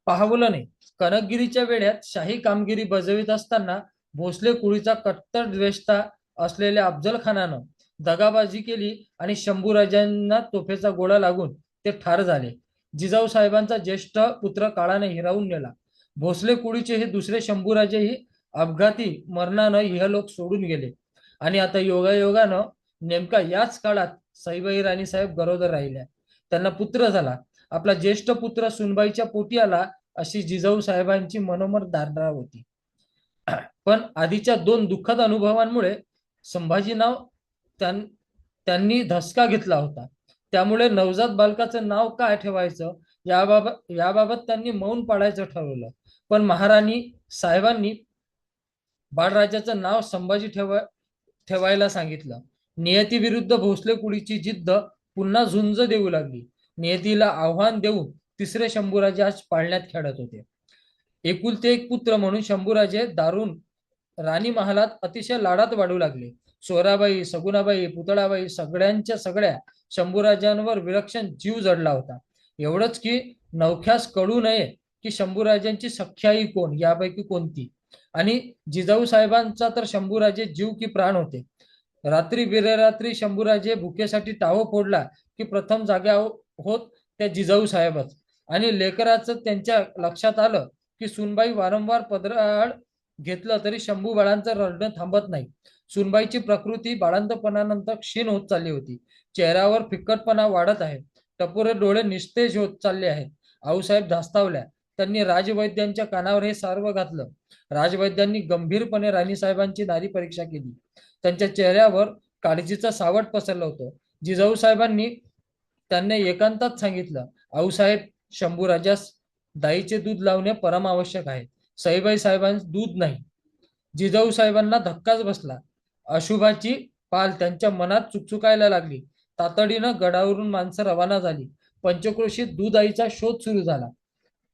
पाहवलं नाही. कनकगिरीच्या वेळात शाही कामगिरी बजावित असताना भोसले कुळीचा कट्टर द्वेषता असलेल्या अफजल खानानं दगाबाजी केली आणि शंभूराजांना तोफेचा गोळा लागून ते ठार झाले. जिजाऊ साहेबांचा ज्येष्ठ पुत्र काळाने हिरावून नेला. भोसले कुळीचे हे दुसरे शंभूराजेही अपघाती मरणानं इहलोक सोडून गेले. आणि आता योगायोगानं नेमका याच काळात सईबाई राणीसाहेब गरोदर राहिल्या. त्यांना पुत्र झाला. आपला ज्येष्ठ पुत्र सुनबाईच्या पोटी आला अशी जिजाऊ साहेबांची मनोमन धारणा होती. पण आधीच्या 2 दुःखद अनुभवांमुळे संभाजी नाव त्यांनी धसका घेतला होता. त्यामुळे नवजात बालकाचं नाव काय ठेवायचं याबाबत त्यांनी मौन पाळायचं ठरवलं. पण महाराणी साहेबांनी बाळराजाचं नाव संभाजी ठेवायला सांगितलं. नियतीविरुद्ध भोसले कुळीची जिद्द पुन्हा झुंज देऊ लागली. नियतीला आव्हान देऊन तिसरे शंभूराजे आज पाळण्यात खेळत होते. एकुलते एक पुत्र म्हणून शंभूराजे दारून राणी महालात अतिशय लाडात वाढू लागले. सोयराबाई, सगुणाबाई, पुतळाबाई सगळ्यांच्या सगळ्या शंभूराजांवर विलक्षण जीव जडला होता. एवढंच की नवख्यास कळू नये की शंभूराजांची सख्याई कोण, यापैकी कोणती. आणि जिजाऊ साहेबांचा तर शंभूराजे जीव की प्राण होते. रात्री बेरात्री शंभूराजे भुकेसाठी टाहो फोडला की प्रथम जाग्या होत त्या जिजाऊ साहेबच. आणि लेकराचं त्यांच्या लक्षात आलं की सुनबाई वारंवार पदराआड घेतलं तरी शंभू बाळांचं रडणं थांबत नाही. सुनबाईची प्रकृती बाळंतपणानंतर क्षीण होत चालली होती. चेहऱ्यावर फिक्कटपणा वाढत आहे. टपोरे डोळे निस्तेज होत चालले आहेत. आऊसाहेब धास्तावल्या. त्यांनी राजवैद्यांच्या कानावर हे सर्व घातलं. राजवैद्यांनी गंभीरपणे राणीसाहेबांची नारी परीक्षा केली. त्यांच्या चेहऱ्यावर काळजीचं सावट पसरलं होतं. जिजाऊ साहेबांनी त्यांना एकांतात सांगितलं, आऊसाहेब, शंभूराजास दाईचे दूध लावणे परमावश्यक आहे. सईबाई साहेबांस दूध नाही. जिजाऊ साहेबांना धक्काच बसला. अशुभाची पाल त्यांच्या मनात चुकचुकायला लागली. तातडीनं गडावरून माणसं रवाना झाली. पंचक्रोशीत दूध आईचा शोध सुरू झाला.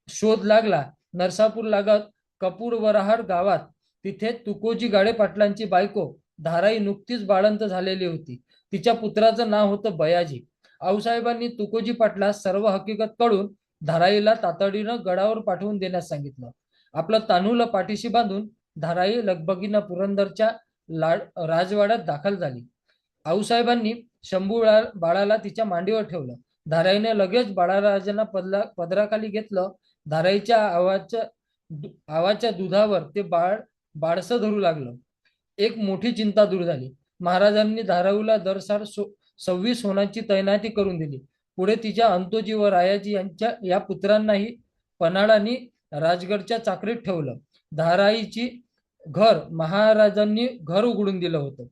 शोध लागला नरसापूर लागत कपूर वराहाड गावात. तिथे तुकोजी गाडे पाटलांची बायको धाराई नुकतीच बाळंत झालेली होती. तिच्या पुत्राचं नाव होतं बयाजी. आऊसाहेबांनी तुकोजी पाटलास सर्व हकीकत कळून धाराईला तातडीनं गडावर पाठवून देण्यास सांगितलं. आपलं तान्हुलं पाठीशी बांधून धाराई लगबगीनं पुरंदरच्या राजवाड्यात दाखल झाली. आऊसाहेबांनी शंभू बाळाला तिच्या मांडीवर ठेवलं. धाराईने लगेच बाळाराजांना पदराखाली घेतलं. धाराईच्या आवाच्या दुधावर ते बाळसं धरू लागलं. एक मोठी चिंता दूर झाली. महाराजांनी धाराऊला दरसार 26 होणाची तैनाती करून दिली. पुढे तिच्या अंतोजी व रायाजी यांच्या या पुत्रांनाही पन्हाळांनी राजगडच्या चाकरीत ठेवलं. धाराईची घर महाराजांनी घर उघडून दिलं होतं.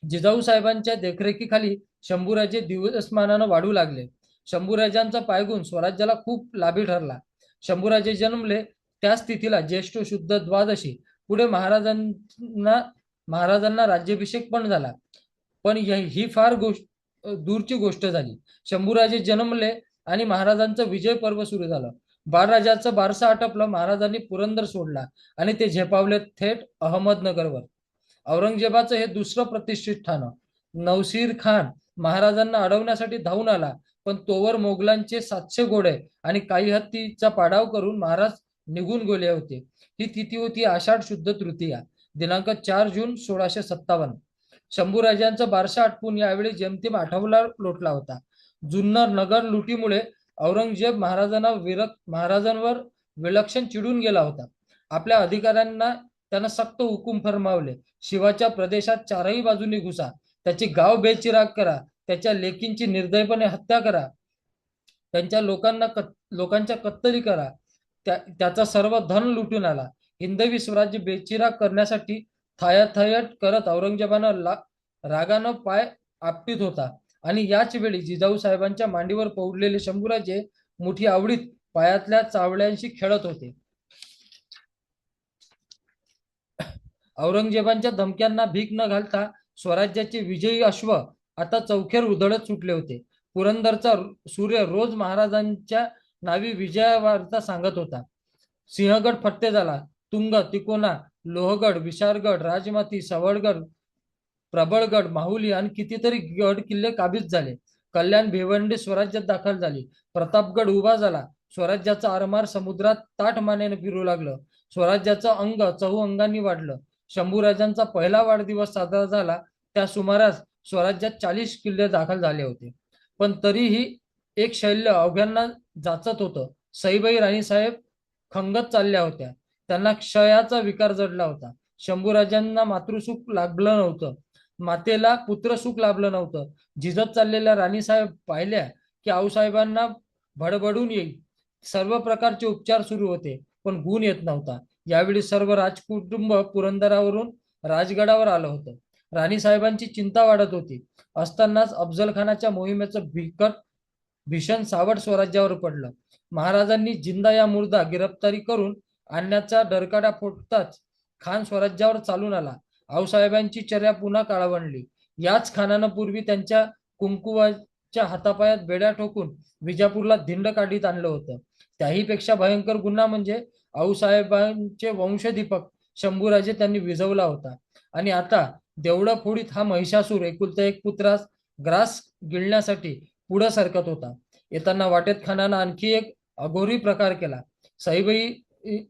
जिजाऊ साहेबांच्या देखरेखीखाली शंभूराजे दिवसमानानं वाढू लागले. शंभूराजांचा पायगुण स्वराज्याला खूप लाभी ठरला. शंभूराजे जन्मले त्याच तिथीला ज्येष्ठ शुद्ध द्वादशी. पुढे महाराजांना राज्याभिषेक पण झाला. पण ही फार दूरची गोष्ट झाली. शंभूराजे जन्मले आणि महाराजांचं विजय पर्व सुरू झालं. बाळराजाचं बारसं आटपलं. महाराजांनी पुरंदर सोडला आणि ते झेपावले थेट अहमदनगरवर. औरंगजेबाचं हे दुसरं प्रतिष्ठित ठाणं. नौसीर खान महाराजांना अडवण्यासाठी धावून आला, पण तोवर मोगलांचे 700 घोडे आणि काही हत्तीचा पाडाव करून महाराज निघून गेले होते. ही तिथी होती आषाढ शुद्ध तृतीया, दिनांक 4 जून 1657. शंभूराजांचा बारसा आटपून यावेळी जेमतेम आठवला लोटला होता. जुन्नर नगर लुटीमुळे औरंगजेब महाराजांवर विलक्षण चिडून गेला होता. आपल्या अधिकाऱ्यांना त्यानं सक्त हुकूम फरमावले. शिवाच्या प्रदेशात चारही बाजूनी घुसा, त्याची गाव बेचिराग करा, त्याच्या लेकींची निर्दयपणे हत्या करा, त्यांच्या लोकांच्या कत्तली करा. त्याचा सर्व धन लुटून आला. हिंदवी स्वराज्य बेचिराग करण्यासाठी थायथयट करत औरंगजेबानं रागानं पाय आपटीत होता. आणि याच वेळी जिजाऊ साहेबांच्या मांडीवर पौडलेले शंभूराजे मोठी आवडीत पायातल्या चावड्यांशी खेळत होते. औरंगजेबांच्या धमक्यांना भीक न घालता स्वराज्याचे विजयी अश्व आता चौखेर उधळत सुटले होते. पुरंदरचा सूर्य रोज महाराजांच्या नावी विजयवार्ता सांगत होता. सिंहगड फत्ते झाला. तुंग, तिकोना, लोहगड, विशाळगड, राजमाती, सवळगड, प्रबळगड, माहुली आणि कितीतरी गड किल्ले काबीज झाले. कल्याण, भिवंडी स्वराज्यात दाखल झाली. प्रतापगड उभा झाला. स्वराज्याचा आरमार समुद्रात ताठ मानेने फिरू लागलं. स्वराज्याचं अंग चहूअंगांनी वाढलं. शंभूराजांचा पहिला वाढदिवस साजरा झाला त्या सुमारास स्वराज्यात 40 किल्ले दाखल झाले होते. पण तरीही एक शैल्य अवघ्यांना जाचत होतं. सईबाई राणीसाहेब खंगत चालल्या होत्या. त्यांना क्षयाचा विकार जडला होता. शंभूराजांना मातृसुख लाभलं नव्हतं. मातेला पुत्रसुख लाभलं नव्हतं. झिजत चाललेल्या राणीसाहेब पाहिल्या की आऊसाहेबांना भडभडून येईल. सर्व प्रकारचे उपचार सुरू होते, पण गुण येत नव्हता. यावेळी सर्व राजकुटुंब पुरंदरावरून राजगडावर आलं होतं. राणीसाहेबांची चिंता वाढत होती. असतानाच अफजलखानाच्या मोहिमेचं भीषण सावट स्वराज्यावर पडलं. महाराजांनी जिंदा या मुर्दा गिरफ्तारी करून आणण्याचा डरकाटा फोडताच खान स्वराज्यावर चालून आला. आऊसाहेबांची चर्या पुन्हा काळवंडली. याच खानानं पूर्वी त्यांच्या च्या हातापायात बेड्या ठोकून विजापूरला धिंड काढीत आणलं होतं. त्याही पेक्षा भयंकर गुन्हा म्हणजे आऊसाहेबांचे वंशदीपक शंभूराजे त्यांनी विझवला होता. आणि आता देवळा फोडीत हा महिषासूर एकुलता एक पुत्रास ग्रास गिळण्यासाठी पुढे सरकत होता. येताना वाटेत खानानं आणखी एक अघोरी प्रकार केला.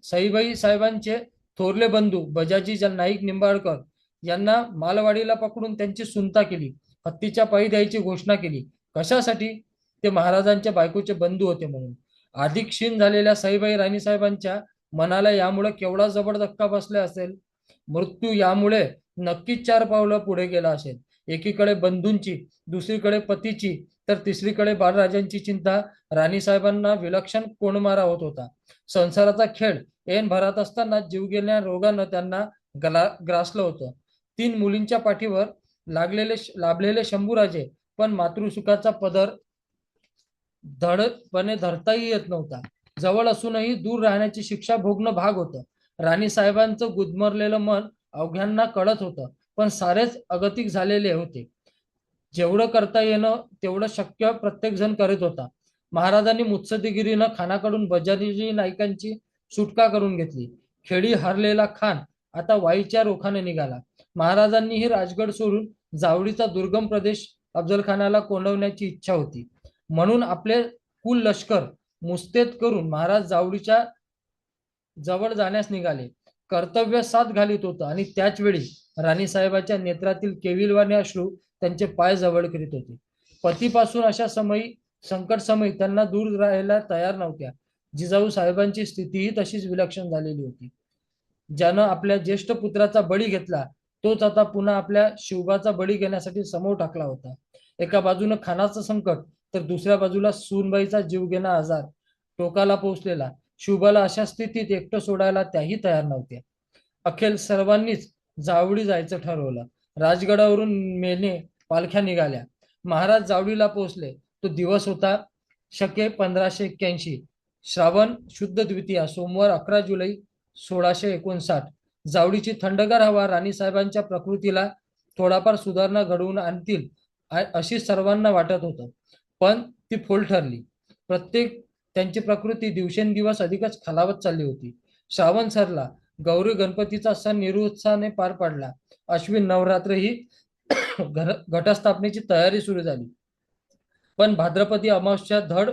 सईबाई साहेबांचे थोरले बंधू बजाजी नाईक निंबाळकर यांना मालवाडीला पकडून त्यांची सुनता केली. हत्तीच्या पायी द्यायची घोषणा केली. कशासाठी? ते महाराजांच्या बायकोचे बंधू होते म्हणून. अधिक क्षीण झालेल्या सईबाई राणीसाहेबांच्या मनाला यामुळे केवढा जबर धक्का बसला असेल. मृत्यू यामुळे नक्कीच 4 पावलं पुढे गेला असेल. एकीकडे बंधूंची, दुसरीकडे पतीची, तर तिसरीकडे बाळराजांची चिंता राणीसाहेबांना विलक्षण कोंडमारा होत होता. संसाराचा खेळ ऐन भरात असताना जीवघेण्या रोगानं त्यांना ग्रासलं होतं. 3 मुलींच्या पाठीवर लाभलेले शंभूराजे पण मातृसुखाचा पदर धडपणे धरताही येत नव्हता. जवळ असूनही दूर राहण्याची शिक्षा भोगणं भाग होतं. राणीसाहेबांचं गुदमरलेलं मन अवघ्यांना कळत होतं, पण सारेच अगतिक झालेले होते. जेवढं करता येणं तेवढं शक्य प्रत्येक जण करत होता. महाराजांनी मुत्सद्देगिरीनं खानाकडून बजाजी नाईकांची सुटका करून घेतली. खेडी हरलेला खान आता वाईच्या रोखाने निघाला. महाराजांनीही राजगड सोडून जावळीचा दुर्गम प्रदेश अफजलखानाला कोंडवण्याची इच्छा होती. म्हणून आपले कुल लष्कर मुस्तैद करून महाराज जावळीच्या जवळ जाण्यास निघाले. कर्तव्य साथ घालीत होतं आणि त्याच वेळी राणीसाहेबाच्या नेत्रातील केविलवाणे अश्रू त्यांचे पाय जवळ करीत होते. पतीपासून अशा संकट समयी त्यांना दूर राहायला तयार नव्हत्या. जिजाऊ साहेबांची स्थितीही तशीच विलक्षण झालेली होती. ज्यानं आपल्या ज्येष्ठ पुत्राचा बळी घेतला तोच आता पुन्हा आपल्या शिवबाचा बळी घेण्यासाठी समोर टाकला होता. एका बाजूनं खानाचं संकट तर दुसऱ्या बाजूला सूनबाईचा जीवघेणा आजार टोकाला पोहोचलेला. शिवबाला अशा स्थितीत एकटं सोडायला त्याही तयार नव्हत्या. अखेर सर्वांनीच जावळी जायचं ठरवलं. राजगडावरून मेने पालख्या निघाल्या. महाराज जावळीला पोहोचले. तो दिवस होता शके 1581, श्रावण शुद्ध द्वितीया, सोमवार 11 जुलै 1659. जावळीची थंडगार हवा राणीसाहेबांच्या प्रकृतीला थोडाफार सुधारणा घडवून आणतील अशी सर्वांना वाटत होतं, पण ती फोल ठरली. त्यांची प्रकृती दिवसेंदिवस अधिकच खालावत चालली होती. श्रावण सरला. गौरी गणपतीचा सण निरुत्साहाने पार पडला. अश्विन नवरात्र ही घटस्थापनेची तयारी सुरू झाली. पण भाद्रपदी अमावस्या धड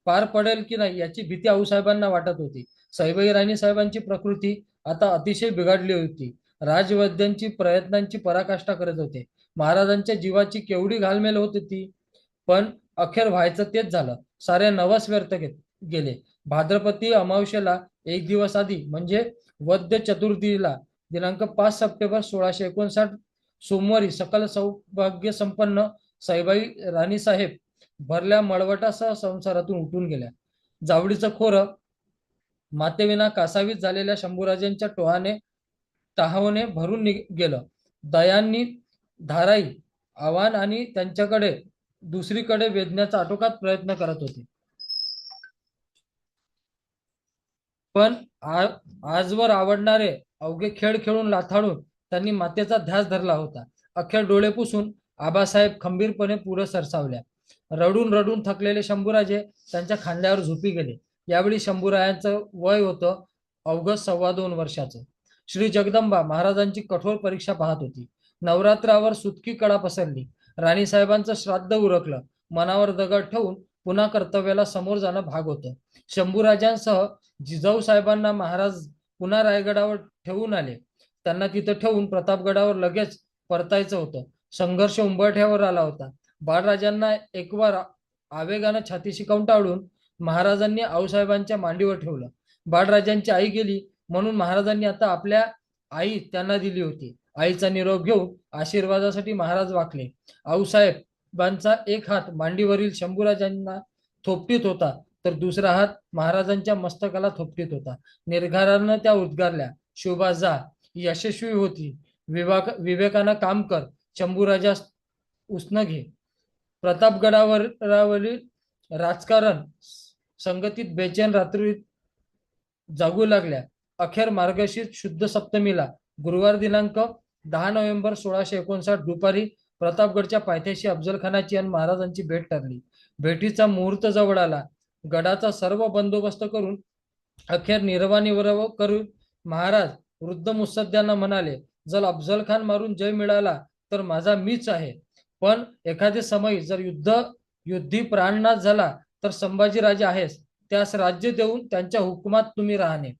पार पडेल की नाही याची भीती आऊसाहेबांना वाटत होती. सईबाई राणीसाहेबांची प्रकृती आता अतिशय बिघडली होती. राजवैद्यांची प्रयत्नांची पराकाष्ठा करत होते. महाराजांच्या जीवाची केवढी घालमेल होत होती, पण अखेर व्हायचं तेच झालं. सारे नवस व्यर्थ गेले. भाद्रपदी अमावस्येला एक दिवस आधी म्हणजे वद्य चतुर्थीला दिनांक 5 सप्टेंबर 1659 सोमवारी सकल सौभाग्य संपन्न सईबाई राणीसाहेब भरल्या मळवटासह संसारातून उठून गेल्या. जावळीचं खोरं मातेविना कासावीस झालेल्या शंभूराजांच्या टाहावने भरून गेलं. दयांनी धाराई आव्हान आणि त्यांच्याकडे दुसरीकडे वेधण्याचा आटोकात प्रयत्न करत होते. पण आजवर आवडणारे अवघे खेळ खेळून लाथाळून त्यांनी मातेचा ध्यास धरला होता. अखेर डोळे पुसून आबासाहेब खंबीरपणे पुढे सरसावल्या. रडून रडून थकलेले शंभूराजे त्यांच्या खांद्यावर झोपी गेले. यावेळी शंभूरायांचं वय होतं अवघं 2.25 वर्षाचं. श्री जगदंबा महाराजांची कठोर परीक्षा पाहत होती. नवरात्रावर सुतकी कळा पसरली. राणीसाहेबांचं श्राद्ध उरकलं. मनावर दगड ठेवून पुन्हा कर्तव्याला समोर जाणं भाग होतं. शंभूराजांसह जिजाऊ साहेबांना महाराज पुन्हा रायगडावर ठेवून आले. त्यांना तिथं ठेवून प्रतापगडावर लगेच परतायचं होतं. संघर्ष उंबरठ्यावर आला होता. बाळराजांना एकवार आवेगानं छातीशी कवटाळून महाराजांनी आऊसाहेबांच्या मांडीवर ठेवलं. बाळराजांची आई गेली म्हणून महाराजांनी आता आपल्या आई त्यांना दिली होती. आईचा निरोप घेऊन आशीर्वादासाठी महाराज वाकले. आऊसाहेबांचा एक हात मांडीवरील शंभूराजांना थोपटीत होता तर दुसरा हात महाराजांच्या मस्तकाला थोपटीत होता. निर्धारानं त्या उद्गारल्या, शोभा जा, यशस्वी होती. विवेकानं काम कर, शंभूराजा उसनं घे. प्रतापगडावरील राजकारण संगतीत बेचैन रात्री जागू लागल्या. अखेर मार्गशीर्ष शुद्ध सप्तमीला गुरुवार दिनांक 10 नोव्हेंबर 1659 दुपारी प्रतापगडच्या पायथ्याशी अफजल खानाची आणि महाराजांची भेट ठरली. भेटीचा मुहूर्त जवळ आला. गडाचा सर्व बंदोबस्त करून अखेर निर्वाणीवर करून महाराज वृद्ध मुत्सद्द्यांना म्हणाले, जर अफजल खान मारून जय मिळाला तर माझा मीच आहे, पण एखादे समय जर युद्धी प्राणनाश झाला तर संभाजी राजे आहेस, त्यास राज्य देऊन त्यांच्या हुकुमात तुम्ही राहणे.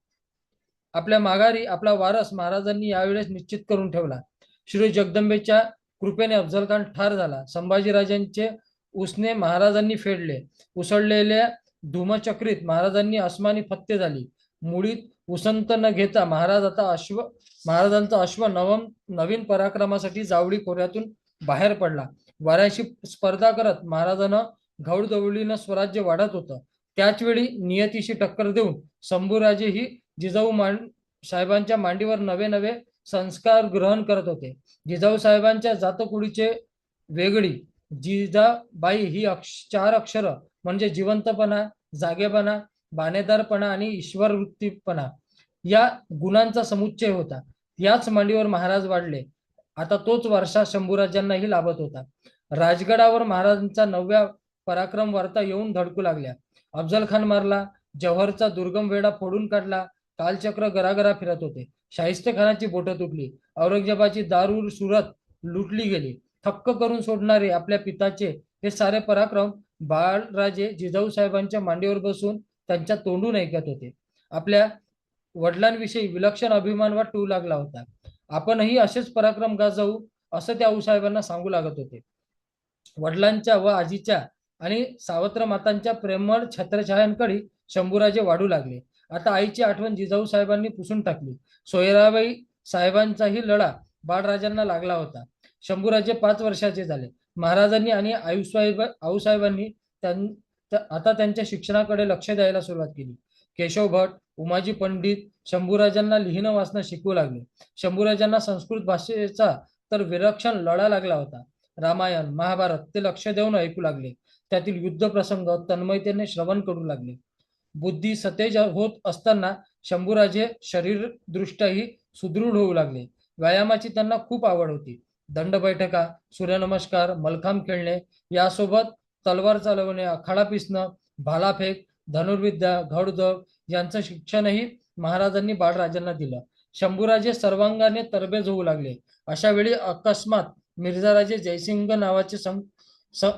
आपल्या माघारी आपला वारस महाराजांनी यावेळेस निश्चित करून ठेवला. श्री जगदंबेच्या कृपेने अफजल खान ठार झाला. संभाजीराजांचे उसने महाराजांनी फेडले. उसळलेल्या धूमचक्रीत महाराजांनी अस्मानी फत्ते झाली. मुळीत उसंत न घेता महाराजांचा अश्व नवीन पराक्रमासाठी जावळी खोऱ्यातून बाहेर पडला. वाऱ्याशी स्पर्धा करत महाराजांना घौडदौडीनं स्वराज्य वाढत होतं. त्याच वेळी नियतीशी टक्कर देऊन शंभूराजे ही जिजाऊ साहेबांच्या मांडीवर नवे नवे संस्कार ग्रहण करत होते. जिजाऊ साहेबांच्या जातकुळीचे वेगळी जिजाबाई ही 4 अक्षर म्हणजे जिवंतपणा, जागेपणा, बाणेदारपणा आणि ईश्वरवृत्तीपणा या गुणांचा समुच्चय होता. याच मांडीवर महाराज वाढले. आता तोच वारसा शंभूराजांनाही लाभत होता. राजगडावर महाराजांचा 9व्या पराक्रम वार्ता येऊन धडकू लागल्या. अफजल खान मारला, जव्हरचा दुर्गम वेढा फोडून काढला, कालचक्र गरागरा फिरत होते. शाहिस्ते खानाची बोटं तुटली, औरंगजेबाची दारूर सुरत लुटली गेली. थक्क करून सोडणारे आपल्या पिताचे हे सारे पराक्रम बाळराजे जिजाऊ साहेबांच्या मांडीवर बसून त्यांच्या तोंडून ऐकत होते. आपल्या वडिलांविषयी विलक्षण अभिमान वाटू लागला होता. आपणही असेच पराक्रम गाजवू असं त्या आऊसाहेबांना सांगू लागत होते. वडिलांच्या व आजीच्या आणि सावत्र मातांच्या प्रेमळ छत्रछायांकडे शंभूराजे वाढू लागले. आता आईची आठवण जिजाऊ साहेबांनी पुसून टाकली. सोयराबाई साहेबांचाही लढा बाळराजांना लागला होता. शंभूराजे 5 वर्षाचे झाले. महाराजांनी आणि आऊसाहेबांनी आता त्यांच्या शिक्षणाकडे लक्ष द्यायला सुरुवात केली. केशव भट, उमाजी पंडित शंभूराजांना लिहिणं वाचणं शिकवू लागले. शंभूराजांना संस्कृत भाषेचा तर विलक्षण लढा लागला होता. रामायण, महाभारत ते लक्ष देऊन ऐकू लागले. त्यातील युद्ध प्रसंग तन्मयतेने श्रवण करू लागले. बुद्धी सतेज होत असताना शंभूराजे शरीरदृष्ट्याही सुदृढ होऊ लागले. व्यायामाची त्यांना खूप आवड होती. दंड बैठका, सूर्यनमस्कार, मलखांब खेळणे यासोबत तलवार चालवणे, अखाडा पिसणं, भालाफेक, धनुर्विद्या, घौडदौड यांचं शिक्षणही महाराजांनी बाळराजांना दिलं. शंभूराजे सर्वांगाने तरबेज होऊ लागले. अशा वेळी अकस्मात मिर्झाराजे जयसिंग नावाचे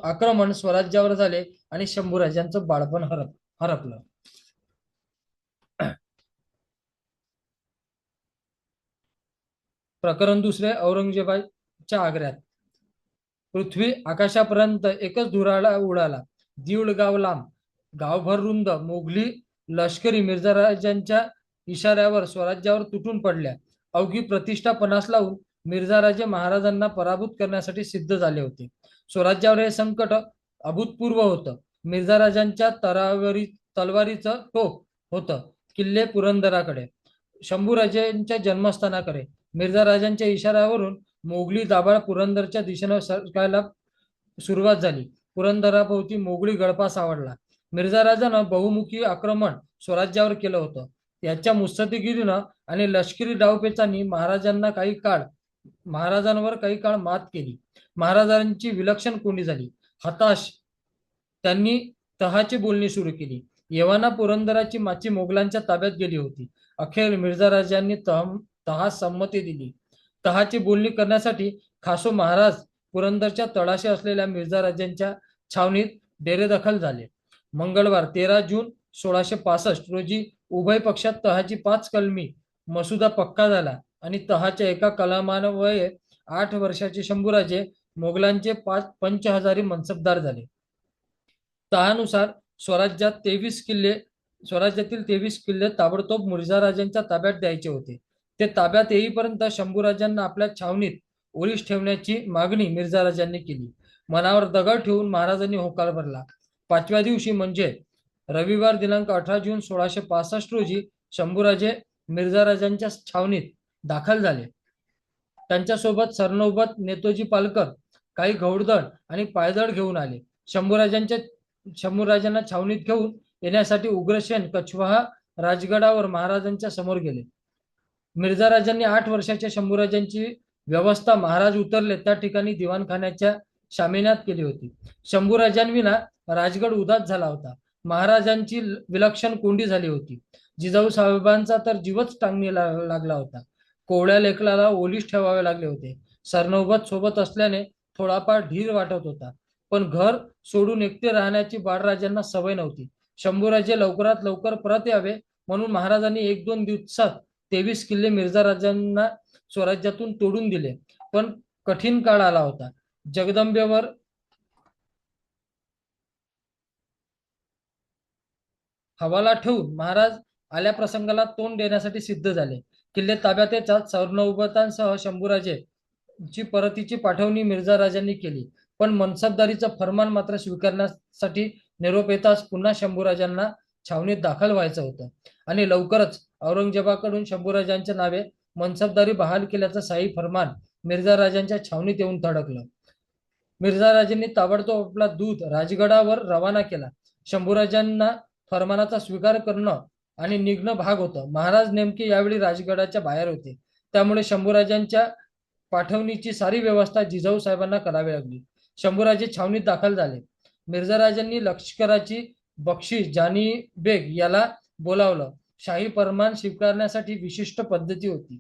आक्रमण स्वराज्यावर झाले आणि शंभूराजांचं बाळपण हरपलं. प्रकरण दुसरे, औरंगजेबाच्या आग्र्यात. पृथ्वी आकाशापर्यंत एकच धुराळा उडाला. 1.5 गाव लांब, गावभर रुंद मोघली लष्करी मिर्झाराजांच्या इशाऱ्यावर स्वराज्यावर तुटून पडल्या. अवघी प्रतिष्ठा पणास लावून मिर्झाराजे महाराजांना पराभूत करण्यासाठी सिद्ध झाले होते. स्वराज्यावर हे संकट अभूतपूर्व होतं. मिर्झाराजांच्या तलवारीचं टोक होतं किल्ले पुरंदराकडे, शंभूराजांच्या जन्मस्थानाकडे. मिर्झाराजांच्या इशाऱ्यावरून मोगली दाभाळ पुरंदरच्या दिशेनं सरकायला सुरुवात झाली. पुरंदराभोवती मोगली गळफा सावरला. मिर्झाराजानं बहुमुखी आक्रमण स्वराज्यावर केलं होतं. याच्या मुत्सद्देगिरीनं आणि लष्करी डावपेचांनी महाराजांवर काही काळ मात केली. महाराजांची विलक्षण कोंडी झाली. हताश त्यांनी तहाची बोलणी सुरू केली. येव्हाना पुरंदराची माची मोगलांच्या ताब्यात गेली होती. अखेर मिर्झाराजांनी तहास संमती दिली. तहाची बोलणी करण्यासाठी खासो महाराज पुरंदरच्या तळाशी असलेल्या मिर्झाराजांच्या छावणीत डेरेदखल झाले. मंगळवार 13 जून 1665 रोजी उभय पक्षात तहाची 5 कलमी मसुदा पक्का झाला आणि तहाच्या एका कलमान्वये 8 वर्षाचे शंभूराजे मोगलांचे 5 हजारी मनसबदार झाले. तहानुसार स्वराज्यातील 23 किल्ले ताबडतोब मिर्झाराजांच्या ताब्यात द्यायचे होते. ते ताब्यात येईपर्यंत शंभूराजांना आपल्या छावणीत ओलीस ठेवण्याची मागणी मिर्झाराजांनी केली. मनावर दगड ठेवून महाराजांनी होकार भरला. 5व्या दिवशी म्हणजे रविवार दिनांक 18 जून 1665 रोजी शंभूराजे मिर्झाराजांच्या छावणीत दाखल झाले. त्यांच्यासोबत सरनौबत नेतोजी पालकर, काही घौडदळ आणि पायदळ घेऊन आले. शंभूराजांना छावणीत घेऊन येण्यासाठी उग्रसेन कछवाहा राजगडावर महाराजांच्या समोर गेले. मिर्झाराजांनी 8 वर्षाच्या शंभूराजांची व्यवस्था महाराज उतरले त्या ठिकाणी दिवाणखान्याच्या शामियानात केली होती. शंभूराजांविना राजगड उदास झाला होता. महाराजांची विलक्षण कोंडी झाली होती. जिजाऊ साहेबांचा तर जीवच टांगणीला लागला होता. कोवळ्या लेकराला ओलीस ठेवावे लागले होते. सरनौबत सोबत असल्याने थोडाफार धीर वाटत होता, पण घर सोडून एकटे राहण्याची बाळराजांना सवय नव्हती. शंभूराजे लवकरात लवकर परत यावे म्हणून महाराजांनी 1-2 दिवसात 23 किल्ले मिर्झा राजांना स्वराज्यातून तोडून दिले. पण कठीण काळ आला होता. जगदंबेवर हवाला ठेवून महाराज आल्या प्रसंगाला तोंड देण्यासाठी सिद्ध झाले. किल्ले ताब्यात येताच सरनौबतांसह शंभूराजे ची परतीची पाठवणी मिर्झा राजांनी केली. पण मनसबदारीचं फरमान मात्र स्वीकारण्यासाठी निरोप येताच पुन्हा शंभूराजांना छावणीत दाखल व्हायचं होतं आणि लवकरच औरंगजेबाकडून शंभूराजांच्या नावे मनसबदारी बहाल केल्याचं शाही फरमान मिर्झा राजांच्या छावणीत येऊन धडकलं. मिर्झा राजांनी ताबडतोब आपला दूत राजगडावर रवाना केला. शंभूराजांना फरमानाचा स्वीकार करणं आणि निघणं भाग होतं. महाराज नेमके यावेळी राजगडाच्या बाहेर होते, त्यामुळे शंभूराजांच्या पाठवणीची सारी व्यवस्था जिजाऊ साहेबांना करावी लागली. शंभूराजे छावणीत दाखल झाले. मिर्झा राजांनी लष्कराची बक्षीस जानी बेग याला बोलावलं. शाही फरमान स्वीकारण्यासाठी विशिष्ट पद्धती होती.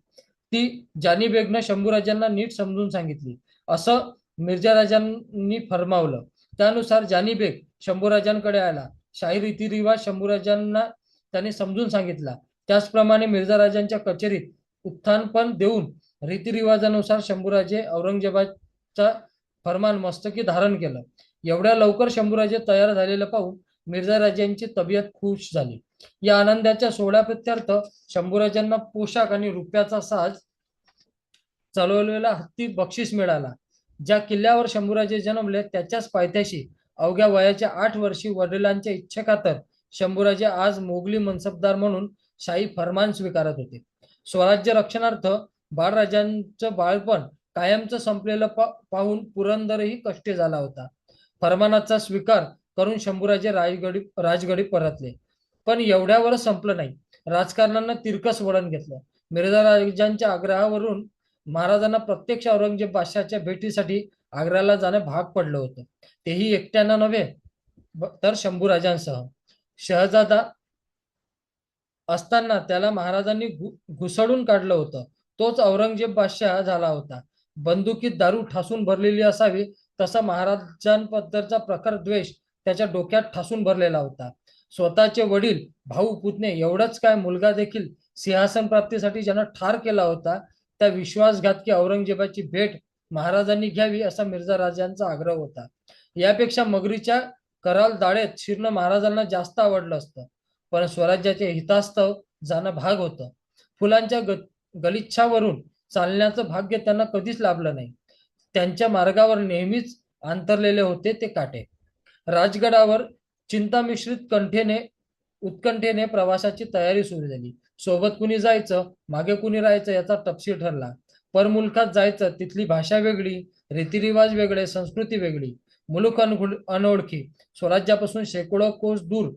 ती जानी बेगनं शंभूराजांना नीट समजून सांगितली. असं मिर्झा राजांनी फरमावलं. त्यानुसार जानी बेग शंभूराजांकडे आला. शाही रीतिरिवाज शंभूराजांना त्यांनी समजून सांगितला. त्याचप्रमाणे मिर्झा राजांच्या कचेरीत उत्थानपण देऊन रीतिरिवाजानुसार शंभूराजे औरंगजेबाचा फरमान मस्तकी धारण केलं. एवढ्या लवकर शंभूराजे तयार झालेलं पाहून मिर्झा राजांची तब्येत खुश झाली. या आनंदाच्या सोहळ्याप्रित्यर्थ शंभूराजांना पोशाख आणि रुपयाचा साज चालवलेला हत्ती बक्षीस मिळाला. ज्या किल्ल्यावर शंभूराजे जन्मले त्याच्याच पायथ्याशी अवघ्या वयाच्या 8 वर्षी वडिलांच्या इच्छेखातर शंभूराजे आज मोगली मनसबदार म्हणून शाही फरमान स्वीकारत होते. स्वराज्य रक्षणार्थ बाळराजांचं बाळपण कायमचं संपलेलं पाहून पुरंदरही कष्टी झाला होता. फरमानाचा स्वीकार करून शंभूराजे राजगडी परतले. पण एवढ्यावर संपलं नाही. राजकारणानं तिरकस वळण घेतलं. मिर्झा राजांच्या आग्रहावरून महाराजांना प्रत्यक्ष औरंगजेब बादशाहच्या भेटीसाठी आग्र्याला जाणं भाग पडलं होतं. तेही एकट्यानं नव्हे तर शंभूराजांसह. शहजादा असताना त्याला महाराजांनी घुसडून काढलं होतं. तोच औरंगजेब बादशाह झाला होता. बंदुकीत दारू ठासून भरलेली असावी तसा महाराजांबद्दलचा प्रखर द्वेष त्याच्या डोक्यात ठासून भरलेला होता. स्वतःचे वडील, भाऊ, पुतणे एवढंच काय मुलगा देखील सिंहासन प्राप्तीसाठी ज्यानं ठार केला होता, त्या विश्वासघातकी औरंगजेबाची भेट महाराजांनी घ्यावी असा मिर्झा राजांचा आग्रह होता. यापेक्षा मगरीच्या कराल दाढेत शिरणं महाराजांना जास्त आवडलं असतं. पण स्वराज्याच्या हितास्तव जाणं भाग होतं. फुलांच्या गलिच्छावरून चालण्याचं भाग्य त्यांना कधीच लाभलं नाही. त्यांच्या मार्गावर नेहमीच अंतरलेले होते ते काटे. राजगडावर चिंतामिश्रित उत्कंठेने प्रवासाची तयारी सुरू झाली. सोबत कुणी जायचं, मागे कुणी राहायचं याचा तपशील ठरला. परमुलकात जायचं, तिथली भाषा वेगळी, रीतिरिवाज वेगळे, संस्कृती वेगळी, मुलूक अनोळखी, स्वराज्यापासून शेकडो कोस दूर,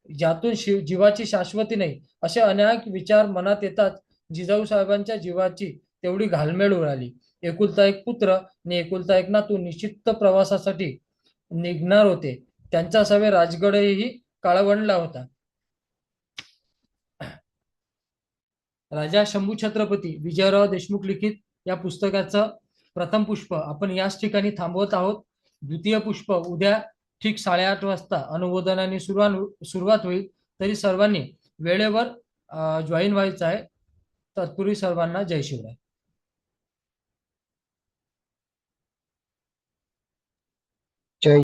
ज्यातून जीवाची शाश्वती नाही, असे अनेक विचार मनात येतात. जिजाऊ साहेबांच्या जीवाची तेवढी घालमेल उडाली. एकुलता एक पुत्र आणि एकुलता एक नातू निश्चित प्रवासासाठी निघणार होते. त्यांचा सवे राजगडही काळवंडला होता. राजा शंभू छत्रपती विजयराव देशमुख लिखित या पुस्तकाचं प्रथम पुष्प आपण याच ठिकाणी थांबवत आहोत. द्वितीय पुष्प उद्या ठीक 8:30 वाजता अनुमोदनाने सुरुवात होईल. तरी सर्वांनी वेळेवर जॉईन व्हायचं आहे. तत्पूर्वी सर्वांना जय शिवराय.